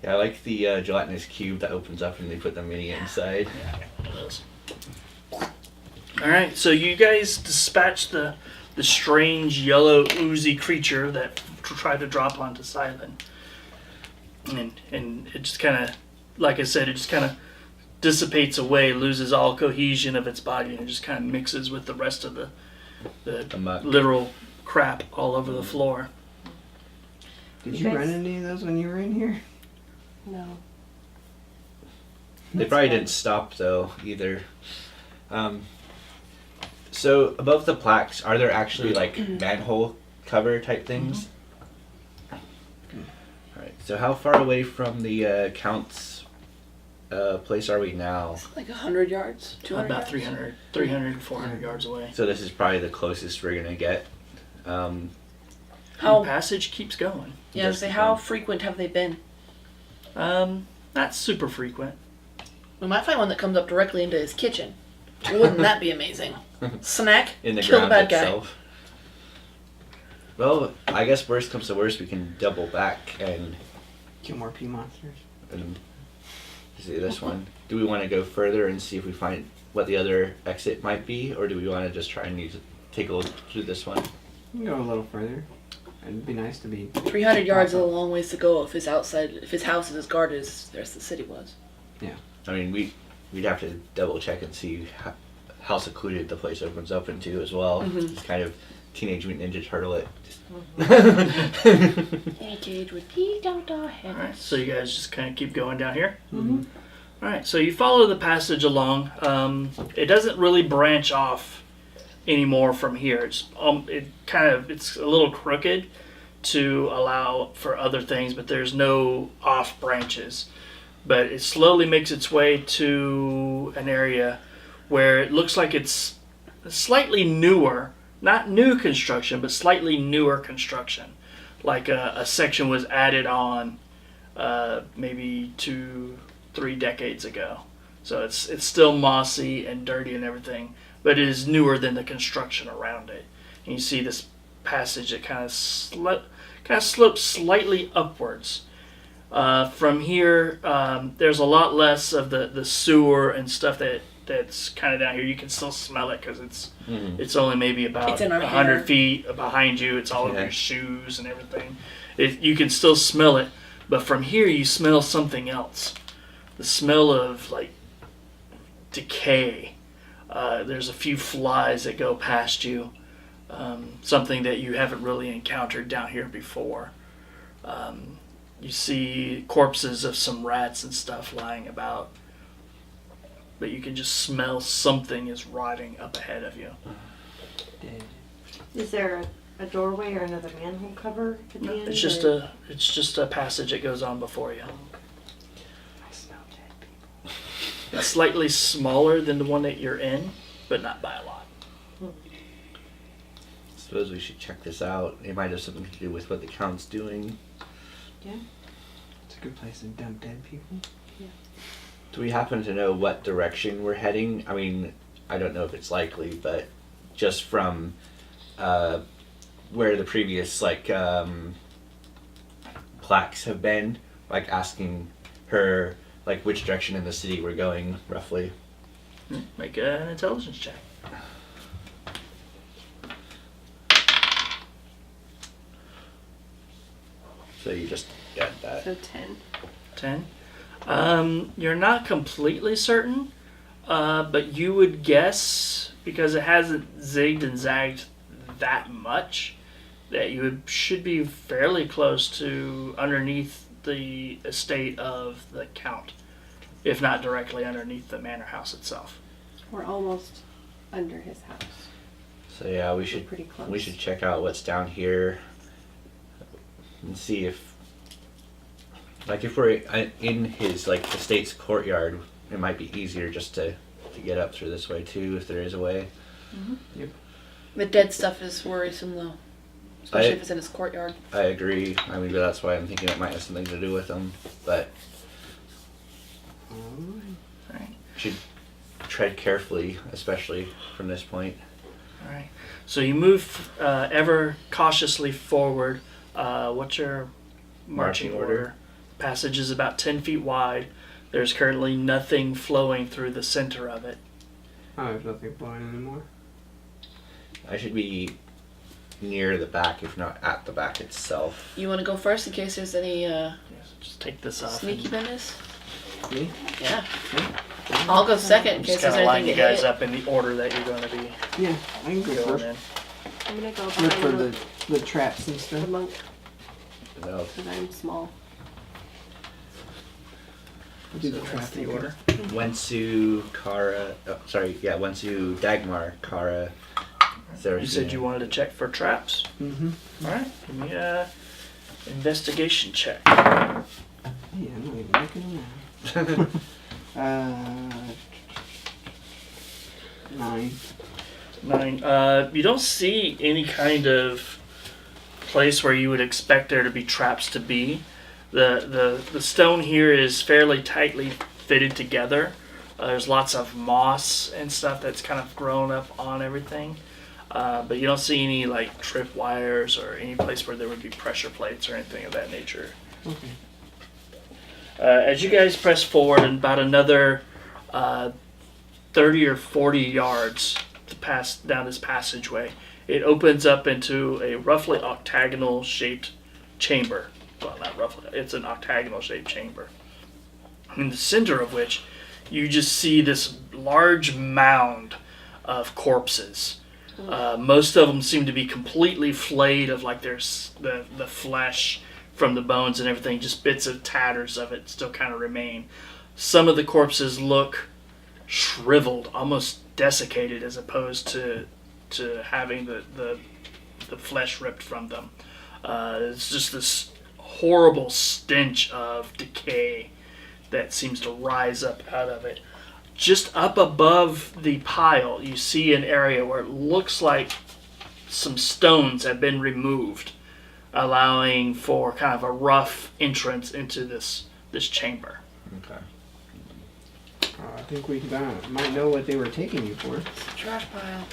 Yeah, I like the gelatinous cube that opens up and they put the mini inside. All right, so you guys dispatch the strange yellow oozy creature that tried to drop onto Sylan, and it just kind of, like I said, it just kind of dissipates away, loses all cohesion of its body, and it just kind of mixes with the rest of the muck. literal crap all over the floor. Did You you guys- run into any of those when you were in here? No. They probably didn't stop though either. So above the plaques, are there actually like manhole cover type things? Alright, so how far away from the Count's place are we now? Like 100 yards? 200 About yards? 300, 400 yards away. So this is probably the closest we're gonna get. The How, passage keeps going. yeah, say, how frequent have they been? Not super frequent. We might find one that comes up directly into his kitchen. Wouldn't that be amazing? Snack, In the kill the ground bad guy. itself. Well, I guess worst comes to worst, we can double back and Kill more pea monsters. and see this one. Do we want to go further and see if we find what the other exit might be, or do we want to just try and take a look through this one? We can go a little further. It'd be nice to be. 300 yards is a long ways to go if his house is as guarded as the rest of the city was. Yeah. I mean, we'd have to double check and see how secluded the place opens up into as well. Just kind of Teenage Mutant Ninja Turtle it. Any cage with Pete out our head. All right, so you guys just kind of keep going down here. All right, so you follow the passage along. It doesn't really branch off anymore from here. It's a little crooked to allow for other things, but there's no off branches. But it slowly makes its way to an area where it looks like it's slightly newer, not new construction, but slightly newer construction. Like a section was added on maybe 2-3 decades ago. So it's still mossy and dirty and everything, but it is newer than the construction around it. And you see this passage that kind of slopes slightly upwards. From here, there's a lot less of the sewer and stuff that's kind of down here. You can still smell it because it's only maybe about It's in our 100 hair. feet behind you. It's all over your shoes and everything. You can still smell it, but from here you smell something else. The smell of like decay. There's a few flies that go past you. Something that you haven't really encountered down here before. You see corpses of some rats and stuff lying about. But you can just smell something is rotting up ahead of you. Dead. Is there a doorway or another manhole cover at the end? It's just a passage that goes on before you. I smell dead people. It's slightly smaller than the one that you're in, but not by a lot. Suppose we should check this out. It might have something to do with what the Count's doing. Yeah. It's a good place to dump dead people. Do we happen to know what direction we're heading? I mean, I don't know if it's likely, but just from where the previous plaques have been, like asking her like which direction in the city we're going roughly. Make an intelligence check. So you just got that. So 10. 10. You're not completely certain, but you would guess, because it hasn't zigged and zagged that much, that you should be fairly close to underneath the estate of the Count, if not directly underneath the manor house itself. We're almost under his house. So yeah, we We're should pretty close. we should check out what's down here and see if we're in his estate's courtyard, it might be easier just to get up through this way too, if there is a way. The dead stuff is worrisome though, especially if it's in his courtyard. I agree. I mean, but that's why I'm thinking it might have something to do with them. But Alright. should tread carefully, especially from this point. Alright. So you move ever cautiously forward. What's your marching order? Passage is about 10 feet wide. There's currently nothing flowing through the center of it. Oh, there's nothing flowing anymore. I should be near the back, if not at the back itself. You want to go first in case there's any Yeah, so just take this off. sneaky business? Me? Yeah. I'll go second in Just case there's kind of line anything you to guys hit. up in the order that you're going to be Yeah, I can go going first. in. I'm gonna go Look for behind the traps and the stuff. monk No. because I'm small. I'll do So the that's trap the anchor. order. Wentsu, Wentsu, Dagmar, Kara, Seraphina. You said you wanted to check for traps. Mm-hmm. All right, give me a investigation check. Yeah, I'm not even looking around. 9. 9. You don't see any kind of place where you would expect there to be traps to be. The stone here is fairly tightly fitted together. There's lots of moss and stuff that's kind of grown up on everything. But you don't see any like trip wires or any place where there would be pressure plates or anything of that nature. Okay. As you guys press forward, and about another 30 or 40 yards to pass down this passageway, it opens up into a roughly octagonal shaped chamber. Well, not roughly, it's an octagonal shaped chamber. In the center of which you just see this large mound of corpses. Most of them seem to be completely flayed of like there's the flesh from the bones and everything, just bits of tatters of it still kind of remain. Some of the corpses look shriveled, almost desiccated, as opposed to having the flesh ripped from them. It's just this horrible stench of decay that seems to rise up out of it. Just up above the pile, you see an area where it looks like some stones have been removed, allowing for kind of a rough entrance into this chamber. Okay. I think we might know what they were taking you for. Trash pile.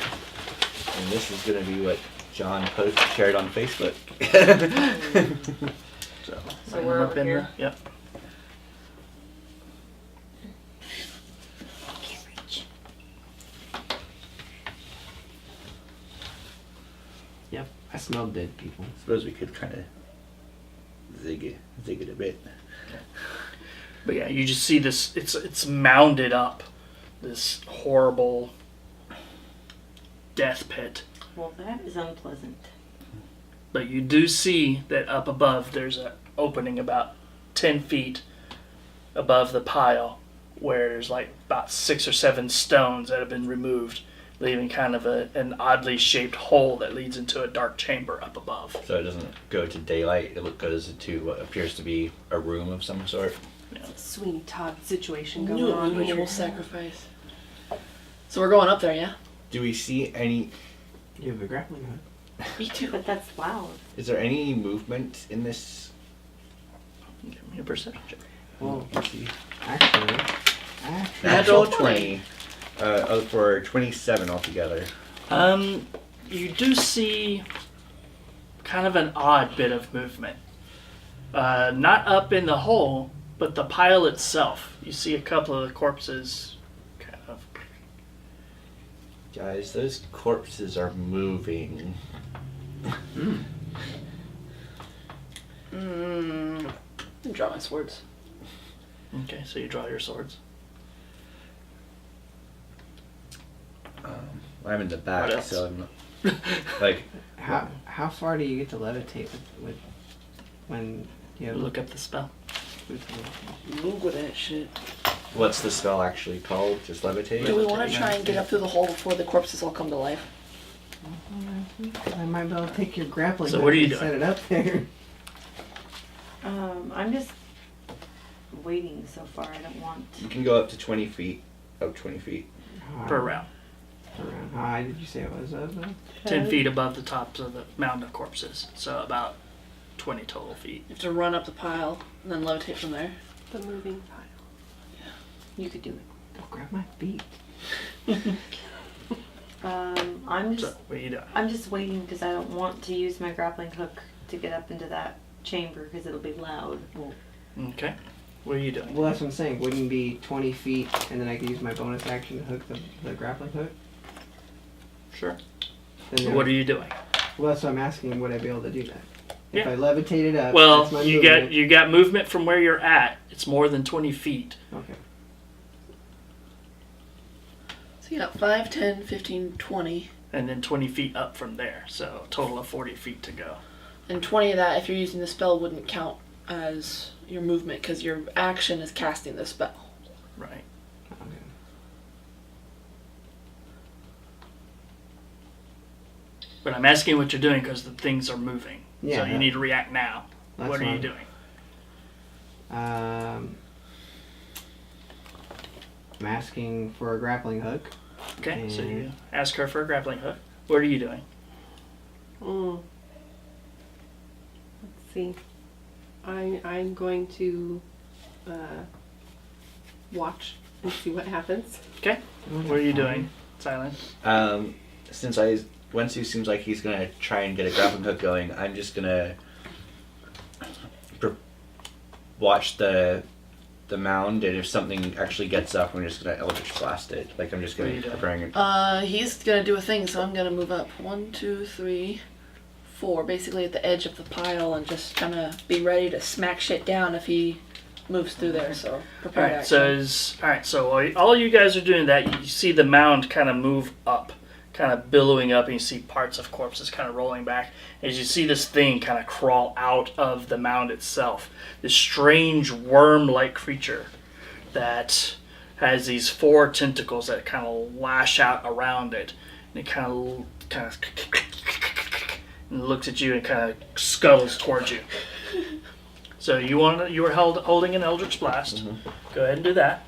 And this is going to be what John shared on Facebook. So So we're over here? Yep. Yep, I smelled dead people. Suppose we could kind of zig it a bit. But yeah, you just see this. It's mounded up, this horrible death pit. Well, that is unpleasant. But you do see that up above there's an opening about 10 feet above the pile, where there's like about 6 or 7 stones that have been removed, leaving kind of an oddly shaped hole that leads into a dark chamber up above. So it doesn't go to daylight, it goes to what appears to be a room of some sort. Sweeney Todd situation going New on ritual here. sacrifice. So we're going up there, yeah? Do we see any... You have a grappling hook. Me too. But that's loud. Is there any movement in this? Give me a perception check. Well, Let's see. actually, Natural 20. For 27 altogether. You do see kind of an odd bit of movement. Not up in the hole, but the pile itself. You see a couple of the corpses kind of... Guys, those corpses are moving. Draw my swords. Okay, so you draw your swords. I'm in the What back, else? so I'm not, like, how far do you get to levitate with when you have Look up the spell. Google that shit. what's the spell actually called? Just levitate? Do we want to try and get up through the hole before the corpses all come to life? I might be able to take your grappling So hook what are you and doing? set it up there. I'm just waiting so far. I don't want. You can go up to 20 feet. Up 20 feet. Per round. Around. How high did you say it was? 10 feet above the tops of the mound of corpses. So about 20 total feet. You have to run up the pile and then levitate from there. The moving pile. You could do it. Don't grab my feet. I'm So just what are you doing? I'm just waiting because I don't want to use my grappling hook to get up into that chamber because it'll be loud. Okay. What are you doing? Well, that's what I'm saying. Wouldn't it be 20 feet, and then I could use my bonus action to hook the grappling hook? Sure. Then What are you doing? Well, that's what I'm asking. Would I be able to do that? If Yeah. I levitate it up, Well, that's my you movement. got movement from where you're at. It's more than 20 feet. Okay. So you got 5, 10, 15, 20. And then 20 feet up from there. So a total of 40 feet to go. And 20 of that, if you're using the spell, wouldn't count as your movement because your action is casting the spell. Right. Okay. But I'm asking what you're doing because the things are moving. Yeah, So you that- need to react now. That's What are you fine. doing? I'm asking for a grappling hook. Okay, so Mm. you ask her for a grappling hook. What are you doing? Let's see. I'm going to watch and see what happens. Okay. What are you doing, Silent? Since Wentsu seems like he's gonna try and get a grappling hook going, I'm just gonna watch the the mound, and if something actually gets up, I'm just gonna Eldritch Blast it. Like I'm just What are gonna you doing? preparing it. He's gonna do a thing, so I'm gonna move up 1, 2, 3, 4, basically at the edge of the pile, and just kind of be ready to smack shit down if he moves through there. So prepare Alright, action. so all you guys are doing that, you see the mound kind of move up, kind of billowing up, and you see parts of corpses kind of rolling back as you see this thing kind of crawl out of the mound itself. This strange worm-like creature that has these 4 tentacles that kind of lash out around it, and it kind of and looks at you and kind of scuttles towards you. So you were holding an Eldritch Blast. Go ahead and do that.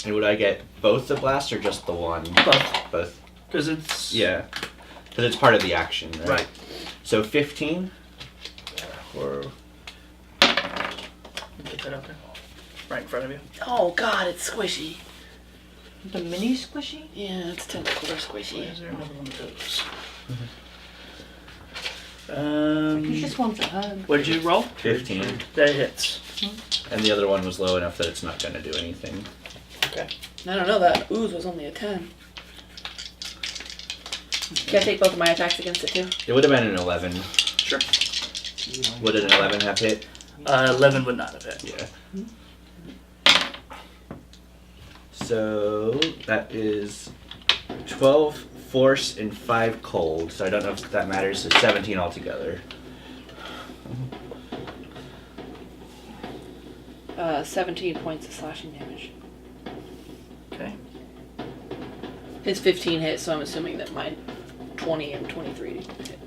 And would I get both the blasts or just the one? Both. Both. Because it's... Yeah. Because it's part of the action, right? Right. So 15. Or... Get that up there. Right in front of you. Oh god, it's squishy. The mini squishy? Yeah, it's tentacle or Is squishy. there another one of those? He just wants a hug. What did you roll? 15. That hits. And the other one was low enough that it's not going to do anything. Okay. I don't know, that ooze was only a 10. Can I take both of my attacks against it too? It would have been an 11. Sure. Would an 11 have hit? 11 would not have hit. Yeah. So that is 12 force and 5 cold. So I don't know if that matters. So 17 altogether. 17 points of slashing damage. Okay. His 15 hit, so I'm assuming that my 20 and 23 hit.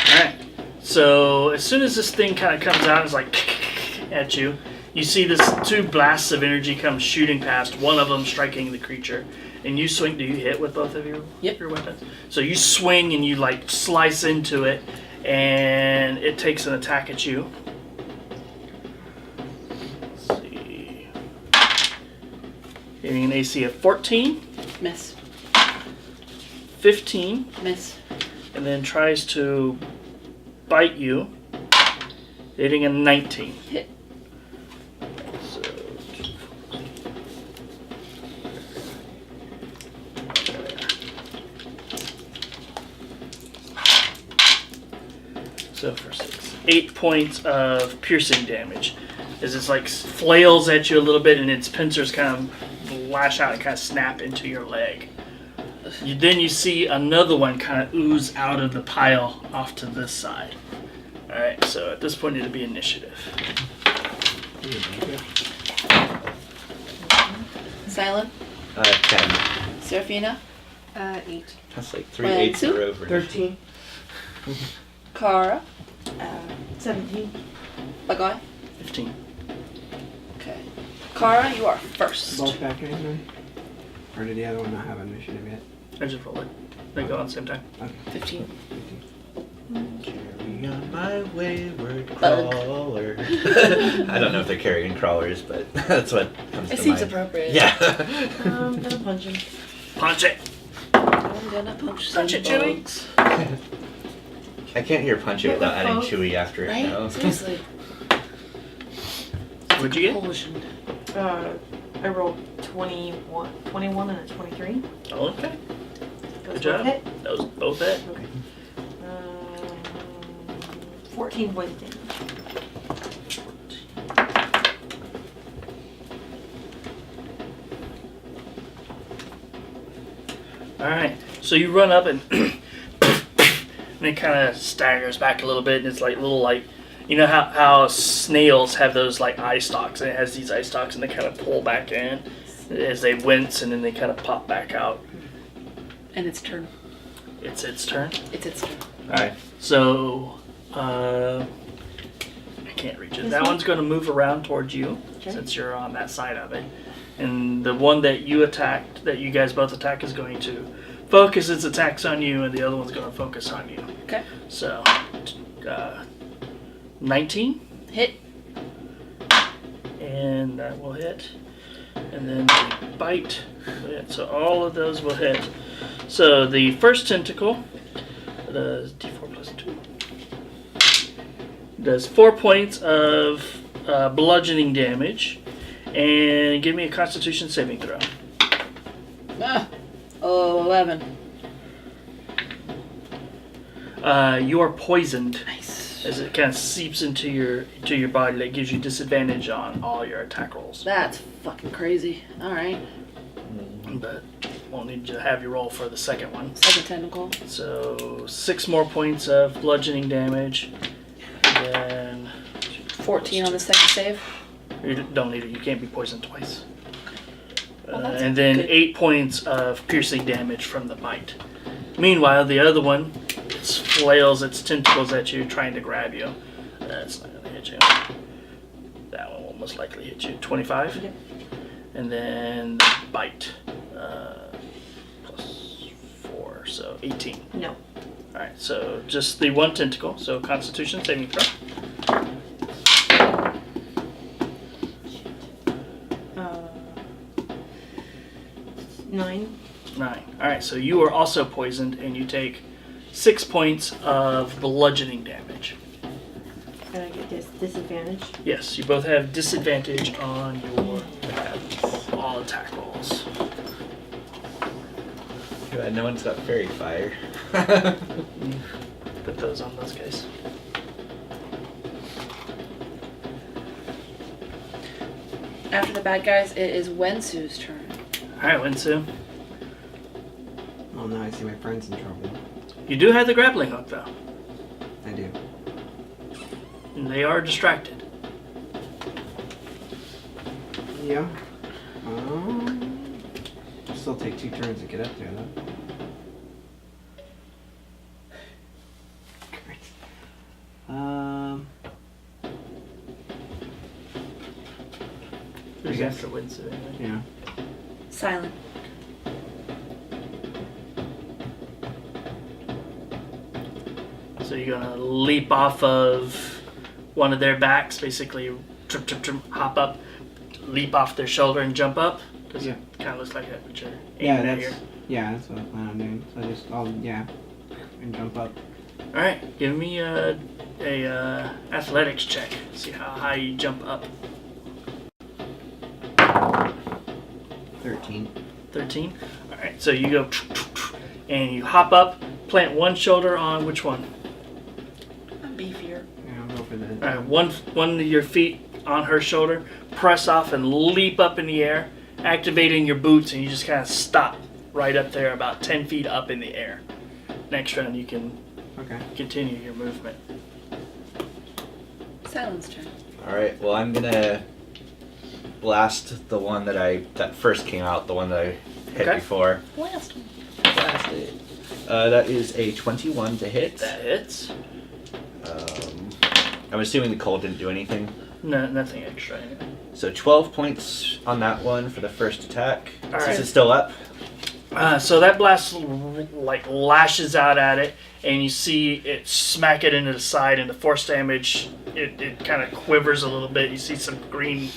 Alright. So as soon as this thing kind of comes out, it's like at you. You see this 2 blasts of energy come shooting past, one of them striking the creature. And you swing. Do you hit with both of your weapons? So you swing and you like slice into it, and it takes an attack at you. Let's see. Getting an AC of 14, Miss. 15, Miss. and then tries to bite you, hitting a 19. Hit. So, so for 8 points of piercing damage. As it's like flails at you a little bit and its pincers kind of lash out and kind of snap into your leg. Then you see another one kind of ooze out of the pile off to this side. Alright, so at this point it'll be initiative. Sylan. 10. Seraphina. 8. That's like 3 8s in a row for 13. Kara. 17. Bagai. 15. Okay. Kara, you are first. Both back in then? Or did the other one not have initiative yet? I just roll it. They go on at the same time. Okay. 15. Carry on my wayward Bug. crawler. I don't know if they're carrying crawlers, but that's what comes It to seems mind. appropriate. Yeah. I'm gonna punch him. Punch it! I'm gonna punch some Punch it, Chewie. bugs. I can't hear punch it Yeah, without adding both. Chewy after it Right? now. Seriously. What'd you get? Compulsion. I rolled 21 and a 23. Oh, okay. Those Good job. both hit? Those both hit. Okay. 14 points damage. Alright, so you run up and and it kind of staggers back a little bit, and it's like little like, you know how snails have those like eye stalks, and it has these eye stalks, and they kind of pull back in as they wince, and then they kind of pop back out. And its turn. It's its turn. It's its turn. Alright, so I can't reach it. This That one? one's going to move around towards you, Okay. since you're on that side of it. And the one that you attacked, that you guys both attack, is going to focus its attacks on you, and the other one's going to focus on you. Okay. So, 19, Hit. and that will hit. And then the bite will hit. So all of those will hit. So the first tentacle does d4 plus 2. Does 4 points of bludgeoning damage, and give me a Constitution saving throw. 11. You are poisoned Nice. as it kind of seeps into your body. That gives you disadvantage on all your attack rolls. That's fucking crazy. Alright. But won't need to have you roll for the second one. Second tentacle. So 6 more points of bludgeoning damage. And then 14 on the second save. you don't need it. You can't be poisoned twice. Well, that's And then good. 8 points of piercing damage from the bite. Meanwhile, the other one, it flails its tentacles at you, trying to grab you. That's not going to hit you. That one will most likely hit you. 25. Yep. And then the bite. Plus 4, so 18. No. Alright, so just the one tentacle. So Constitution saving throw. 9. 9. Alright, so you are also poisoned and you take 6 points of bludgeoning damage. And I get disadvantage. Yes, you both have disadvantage on your all attack rolls. Too bad no one's got fairy fire. Put those on those guys. After the bad guys, it is Wentsu's turn. Alright, Wentsu. Oh, now I see my friend's in trouble. You do have the grappling hook though. I do. And they are distracted. Yeah. Still take 2 turns to get up there, though. Who's guess. after Wentsu anyway? Yeah. Silent. So you're gonna leap off of one of their backs, basically trip, hop up, leap off their shoulder and jump up? Because Yeah. it kind of looks like that, but you're Yeah, aiming at that's here. that's what I plan on doing. So and jump up. Alright, give me a athletics check. See how high you jump up. 13. 13? Alright, so you go and you hop up, plant one shoulder on which one? I'm beefier. Yeah, I'll go for the. Alright, one of your feet on her shoulder, press off and leap up in the air, activating your boots, and you just kind of stop right up there, about 10 feet up in the air. Next round you can Okay. continue your movement. Silent's turn. Alright, well I'm gonna blast the one that first came out, the one that I hit Okay. before. Last one. Blast it. That is a 21 to hit. That hits. I'm assuming Nicole didn't do anything. No, nothing extra. So 12 points on that one for the first attack. Alright. Is it still up? So that blast like lashes out at it, and you see it smack it into the side, and the force damage, it kind of quivers a little bit. You see some green,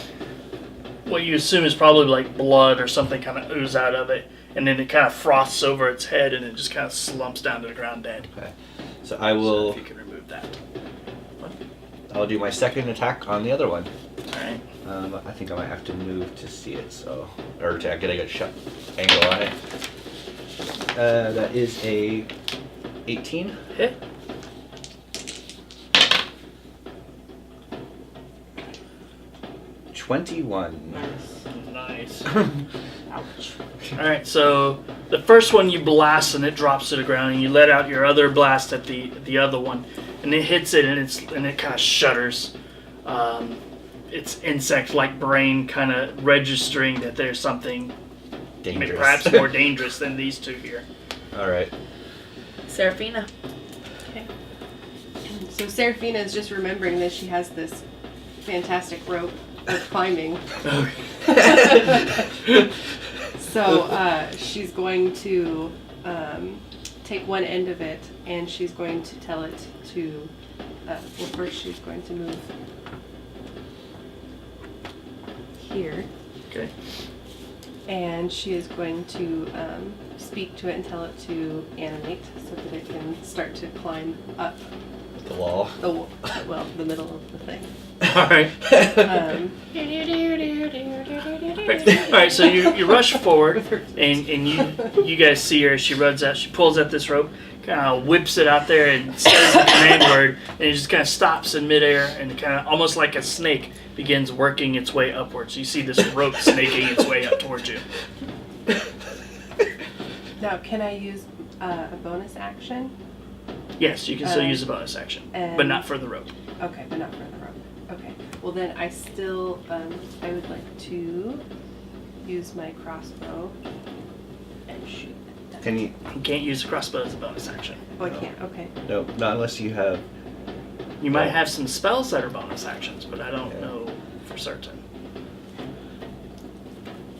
what you assume is probably like blood or something kind of ooze out of it, and then it kind of frosts over its head, and it just kind of slumps down to the ground dead. Okay. So I will. So if you can remove that. I'll do my second attack on the other one. Alright. I think I might have to move to see it, or to get a good shot angle on it. That is a 18. Hit. Nice. Ouch. Alright, so the first one you blast and it drops to the ground, and you let out your other blast at the other one, and it hits it, and it kind of shudders. Its insect-like brain kind of registering that there's something Dangerous. perhaps more dangerous than these two here. Alright. Seraphina. So Seraphina is just remembering that she has this fantastic rope for climbing. So she's going to take one end of it, and she's going to tell it to. Well, first she's going to move here, Okay. and she is going to speak to it and tell it to animate so that it can start to climb up The wall. The middle of the thing. All right. All right. So you rush forward, and you guys see her. She runs out. She pulls at this rope, kind of whips it out there, and says the command word, and it just kind of stops in midair, and kind of almost like a snake begins working its way upwards. You see this rope snaking its way up towards you. Now, can I use a bonus action? Yes, you can still use a bonus action, but not for the rope. Okay, but not for the rope. Okay. Well, then I still, I would like to use my crossbow and shoot. Can you? You can't use a crossbow as a bonus action. Oh, I can't. Okay. No, not unless you have. You might have some spells that are bonus actions, but I don't Yeah. know for certain.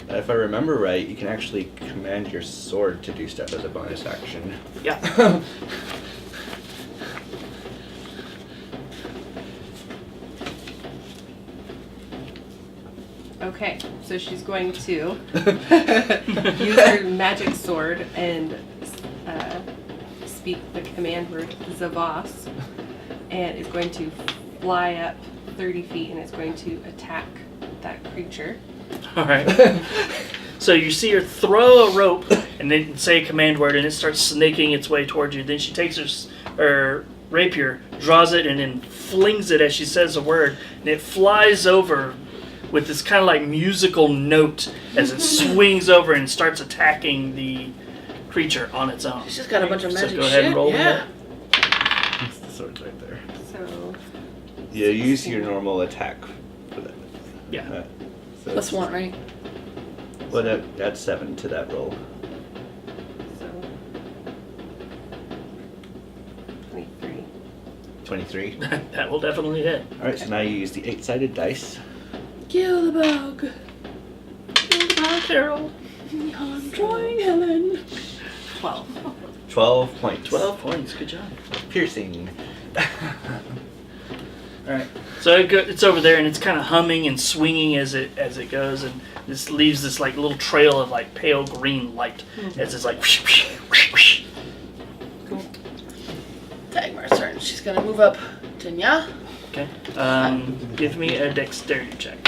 If I remember right, you can actually command your sword to do stuff as a bonus action. Yeah. Okay, so she's going to use her magic sword and speak the command word Zavos, and is going to fly up 30 feet and is going to attack that creature. All right. So you see her throw a rope and then say a command word, and it starts snaking its way towards you. Then she takes her rapier, draws it, and then flings it as she says a word, and it flies over with this kind of like musical note as it swings over and starts attacking the creature on its own. She's just got a bunch of magic So go ahead and roll Yeah. The sword's right there. So Yeah, use your normal attack for that. Yeah. So Plus one, right? Well, that's 7 to that roll. So 23. 23. That will definitely hit. Alright, so now you use the 8-sided dice. Kill the bug. Kill the bug, Carol. I'm trying, Helen. 12. 12 points. 12 points. Good job. Piercing. All right. So it's over there, and it's kind of humming and swinging as it goes, and this leaves this like little trail of like pale green light as it's like. Cool. Dagmar's turn. She's gonna move up to Nya. Okay. Give me a dexterity check.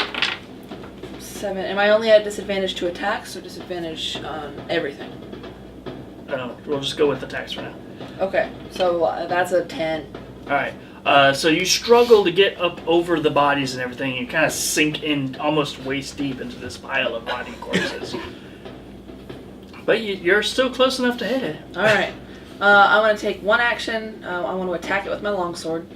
7. Am I only at disadvantage to attacks or disadvantage on everything? We'll just go with attacks for now. Okay, so that's a 10. All right. So you struggle to get up over the bodies and everything. You kind of sink in almost waist deep into this pile of rotting corpses. But you're still close enough to hit it. All right. I'm going to take one action. I want to attack it with my longsword.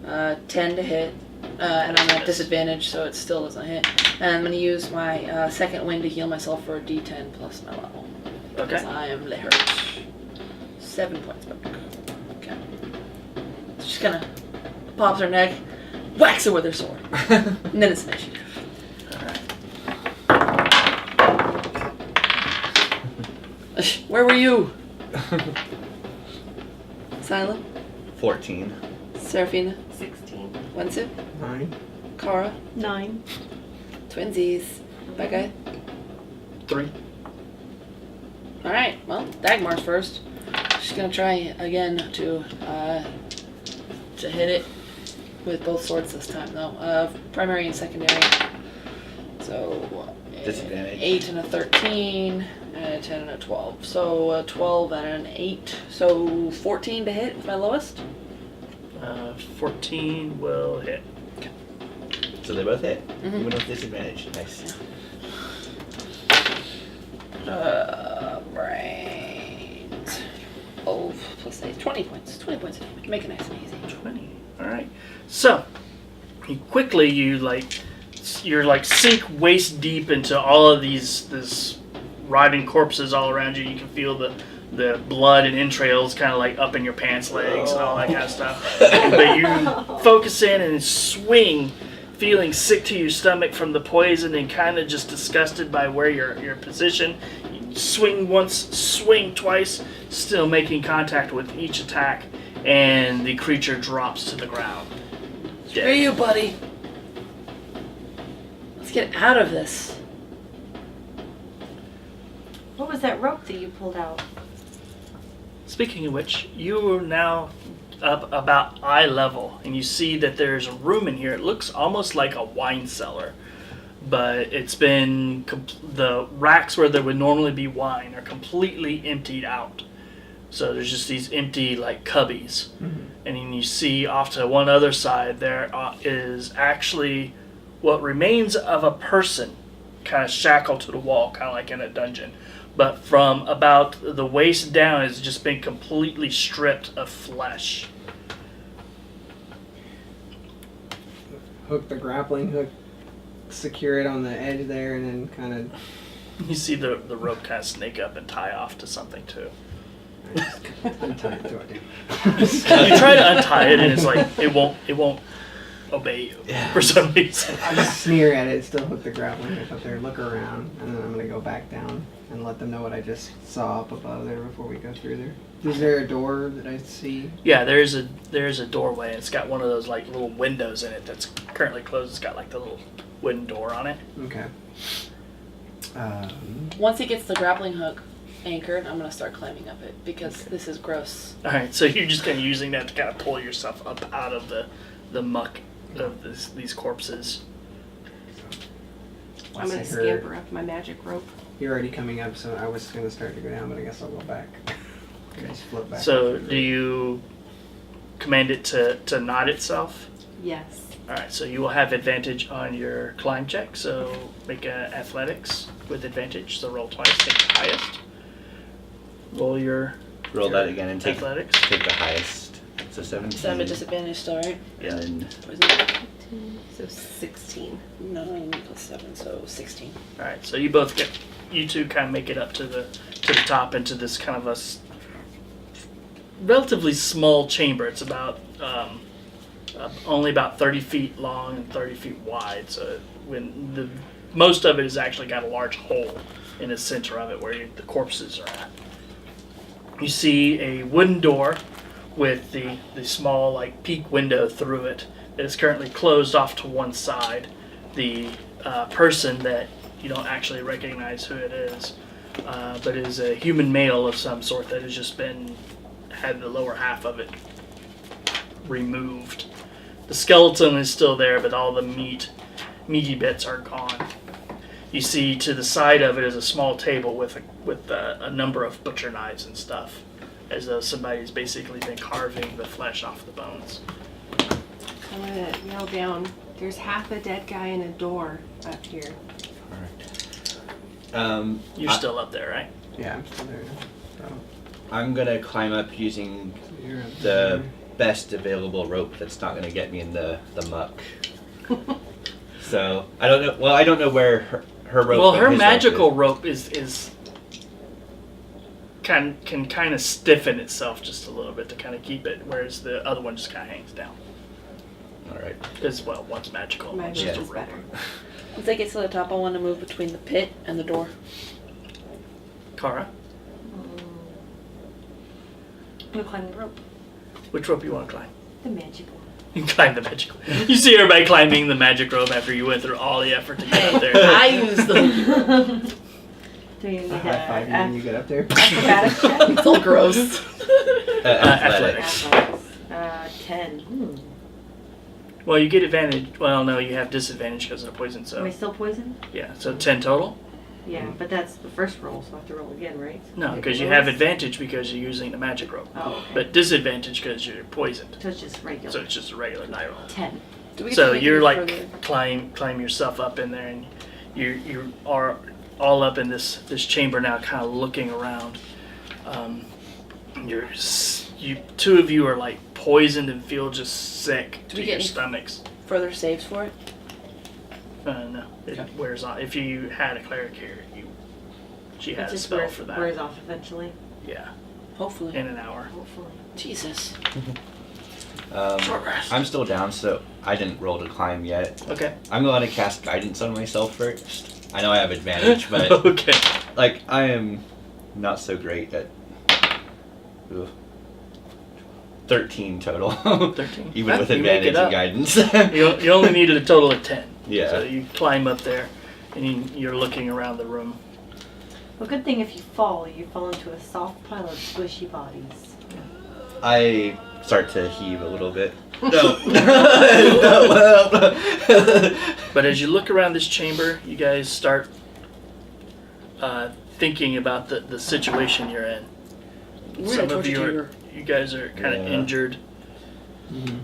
10 to hit. And I'm at disadvantage, so it still doesn't hit. And I'm going to use my second wind to heal myself for a d10 plus my level. Okay. Because I am hurt. 7 points back. Okay. She's going to pops her neck, whacks her with her sword. And then it's initiative. All right. Where were you? Sylan? 14. Seraphina? 16. Wentsu? 9. Kara? 9. Twinsies. Bye, guy. 3. Alright, well, Dagmar's first. She's gonna try again to hit it with both swords this time, though. Primary and secondary. So, Disadvantage. 8 and a 13, and a 10 and a 12. So, a 12 and an 8. So, 14 to hit with my lowest. 14 will hit. So they both hit. Mhm. Even with disadvantage. Nice. Right. Oh, plus 8. 20 points. 20 points of damage. Make it nice and easy. 20. All right. So, you're like sink waist deep into all of this rotting corpses all around you. You can feel the blood and entrails kind of like up in your pants legs and all that kind of stuff. But you focus in and swing, feeling sick to your stomach from the poison and kind of just disgusted by where your position. You swing once, swing twice, still making contact with each attack, and the creature drops to the ground. Where are you, buddy? Let's get out of this. What was that rope that you pulled out? Speaking of which, you are now up about eye level, and you see that there's a room in here. It looks almost like a wine cellar, but it's been the racks where there would normally be wine are completely emptied out. So there's just these empty like cubbies, and then you see off to one other side there is actually what remains of a person, kind of shackled to the wall, kind of like in a dungeon. But from about the waist down, it's just been completely stripped of flesh. Hook the grappling hook, secure it on the edge there, and then kind of You see the rope kind of snake up and tie off to something too. untie it to it. You try to untie it, and it's like it won't obey you for some reason. I just sneer at it, still hook the grappling hook up there, look around, and then I'm gonna go back down and let them know what I just saw up above there before we go through there. Is there a door that I see? Yeah, there's a doorway. It's got one of those like little windows in it that's currently closed. It's got like the little wooden door on it. Okay. Once he gets the grappling hook anchored, I'm gonna start climbing up it because this is gross. All right, so you're just kind of using that to kind of pull yourself up out of the muck of these corpses. I'm gonna scamper up my magic rope. You're already coming up, so I was gonna start to go down, but I guess I'll go back. Just flip back. So do you command it to knot itself? Yes. All right, so you will have advantage on your climb check. So make a athletics with advantage. So roll twice, take the highest. Roll your Roll that again and take athletics. the highest. So 17. So I'm at disadvantage still, right? Yeah. And then Or is it So 16. 9 plus 7, so 16. All right, so you two kind of make it up to the top into this kind of a relatively small chamber. It's about only about 30 feet long and 30 feet wide. So when most of it has actually got a large hole in the center of it where the corpses are at. You see a wooden door with the small like peak window through it that is currently closed off to one side. The person that you don't actually recognize who it is, but is a human male of some sort that has just had the lower half of it removed. The skeleton is still there, but all the meaty bits are gone. You see to the side of it is a small table with a number of butcher knives and stuff, as though somebody's basically been carving the flesh off the bones. I'm gonna yell down. There's half a dead guy in a door up here. You're still up there, right? Yeah, I'm still there. So I'm gonna climb up using you're up the there. best available rope that's not gonna get me in the muck. So I don't know. Well, I don't know where her rope. Well, and her his magical rope rope can kind of stiffen itself just a little bit to kind of keep it, whereas the other one just kind of hangs down. is. All right. As well, one's magical, one's Magic just a is rope. better. Once I get to the top, I want to move between the pit and the door. Kara, I'm gonna climb the rope. which rope you want to climb? The magic one. You climb the magic rope. You see everybody climbing the magic rope after you went through all the effort to get up there. I use them. Do you need A high five you when you get up there. acrobatics check? It's all gross. Athletics. Athletics. 10. Well, you get advantage. Well, no, you have disadvantage because of the poison. Am I So still poisoned? yeah, so 10 total. Yeah, but that's the first roll, so I have to roll again, right? No, Get because the you have lowest? advantage because you're using the magic rope, Oh, okay. but disadvantage because you're poisoned. So it's just regular. So it's just a regular die roll. 10. Do we get So to make you're it like further? climb yourself up in there, and you are all up in this chamber now, kind of looking around. Two of you are like poisoned and feel just sick Do to we your get any- stomachs. Further saves for it? No, it Okay. wears off. If you had a cleric here, she had It a just spell for that. wears off eventually. Yeah, Hopefully. in an hour. Hopefully. Jesus. Short rest. I'm still down, so I didn't roll to climb yet. Okay. I'm going to cast guidance on myself first. I know I have advantage, but Okay. like I am not so great at. Ooh. 13 total. 13. Even Huh? with You make it advantage and up. guidance. You only needed a total of 10. Yeah. So you climb up there, and you're looking around the room. Well, good thing if you fall into a soft pile of squishy bodies. I start to heave a little bit. No. No. But as you look around this chamber, you guys start thinking about the situation you're in. We're in a Some of torture chamber. you guys are kind of Yeah. injured,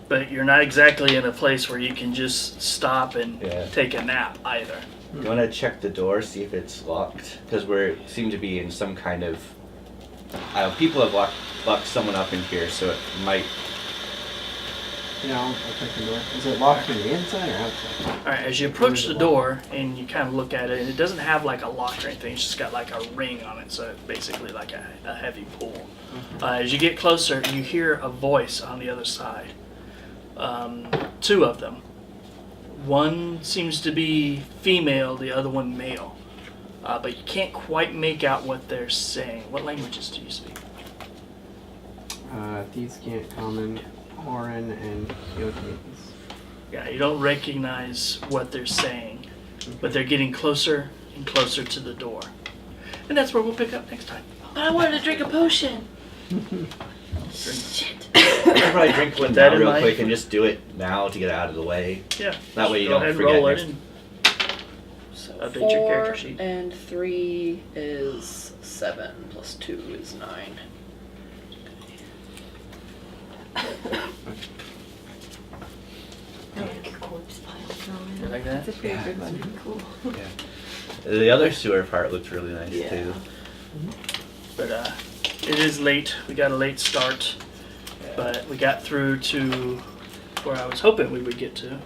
but you're not exactly in a place where you can just stop and Yeah. take a nap either. You want to check the door, see if it's locked? Because we seem to be in some kind of... people have locked someone up in here, so it might... Yeah, I'll check the door. Is it locked from the inside or outside? All right, as you approach the door and you kind of look at it, and it doesn't have like a lock or anything. It's just got like a ring on it, so it's basically like a heavy pull. As you get closer, you hear a voice on the other side. Two of them. One seems to be female, the other one male. But you can't quite make out what they're saying. What languages do you speak? Thieves can't common, Horan, and Yotes. Yeah, you don't recognize what they're saying, but they're getting closer and closer to the door. And that's where we'll pick up next time. But I wanted to drink a potion. Shit. I'll probably drink one that now in real mind. quick and just do it now to get it out of the way. Yeah. That way you Go don't ahead and forget roll it next- and So Update your character 4 sheet. and 3 is 7 plus 2 is 9. I like your corpse pile You drawing. like that? That's a pretty Yeah. good one. Cool. The other sewer part looks really nice Yeah. too. But it is late. We got a late start, but we got through to where I was hoping we would get to.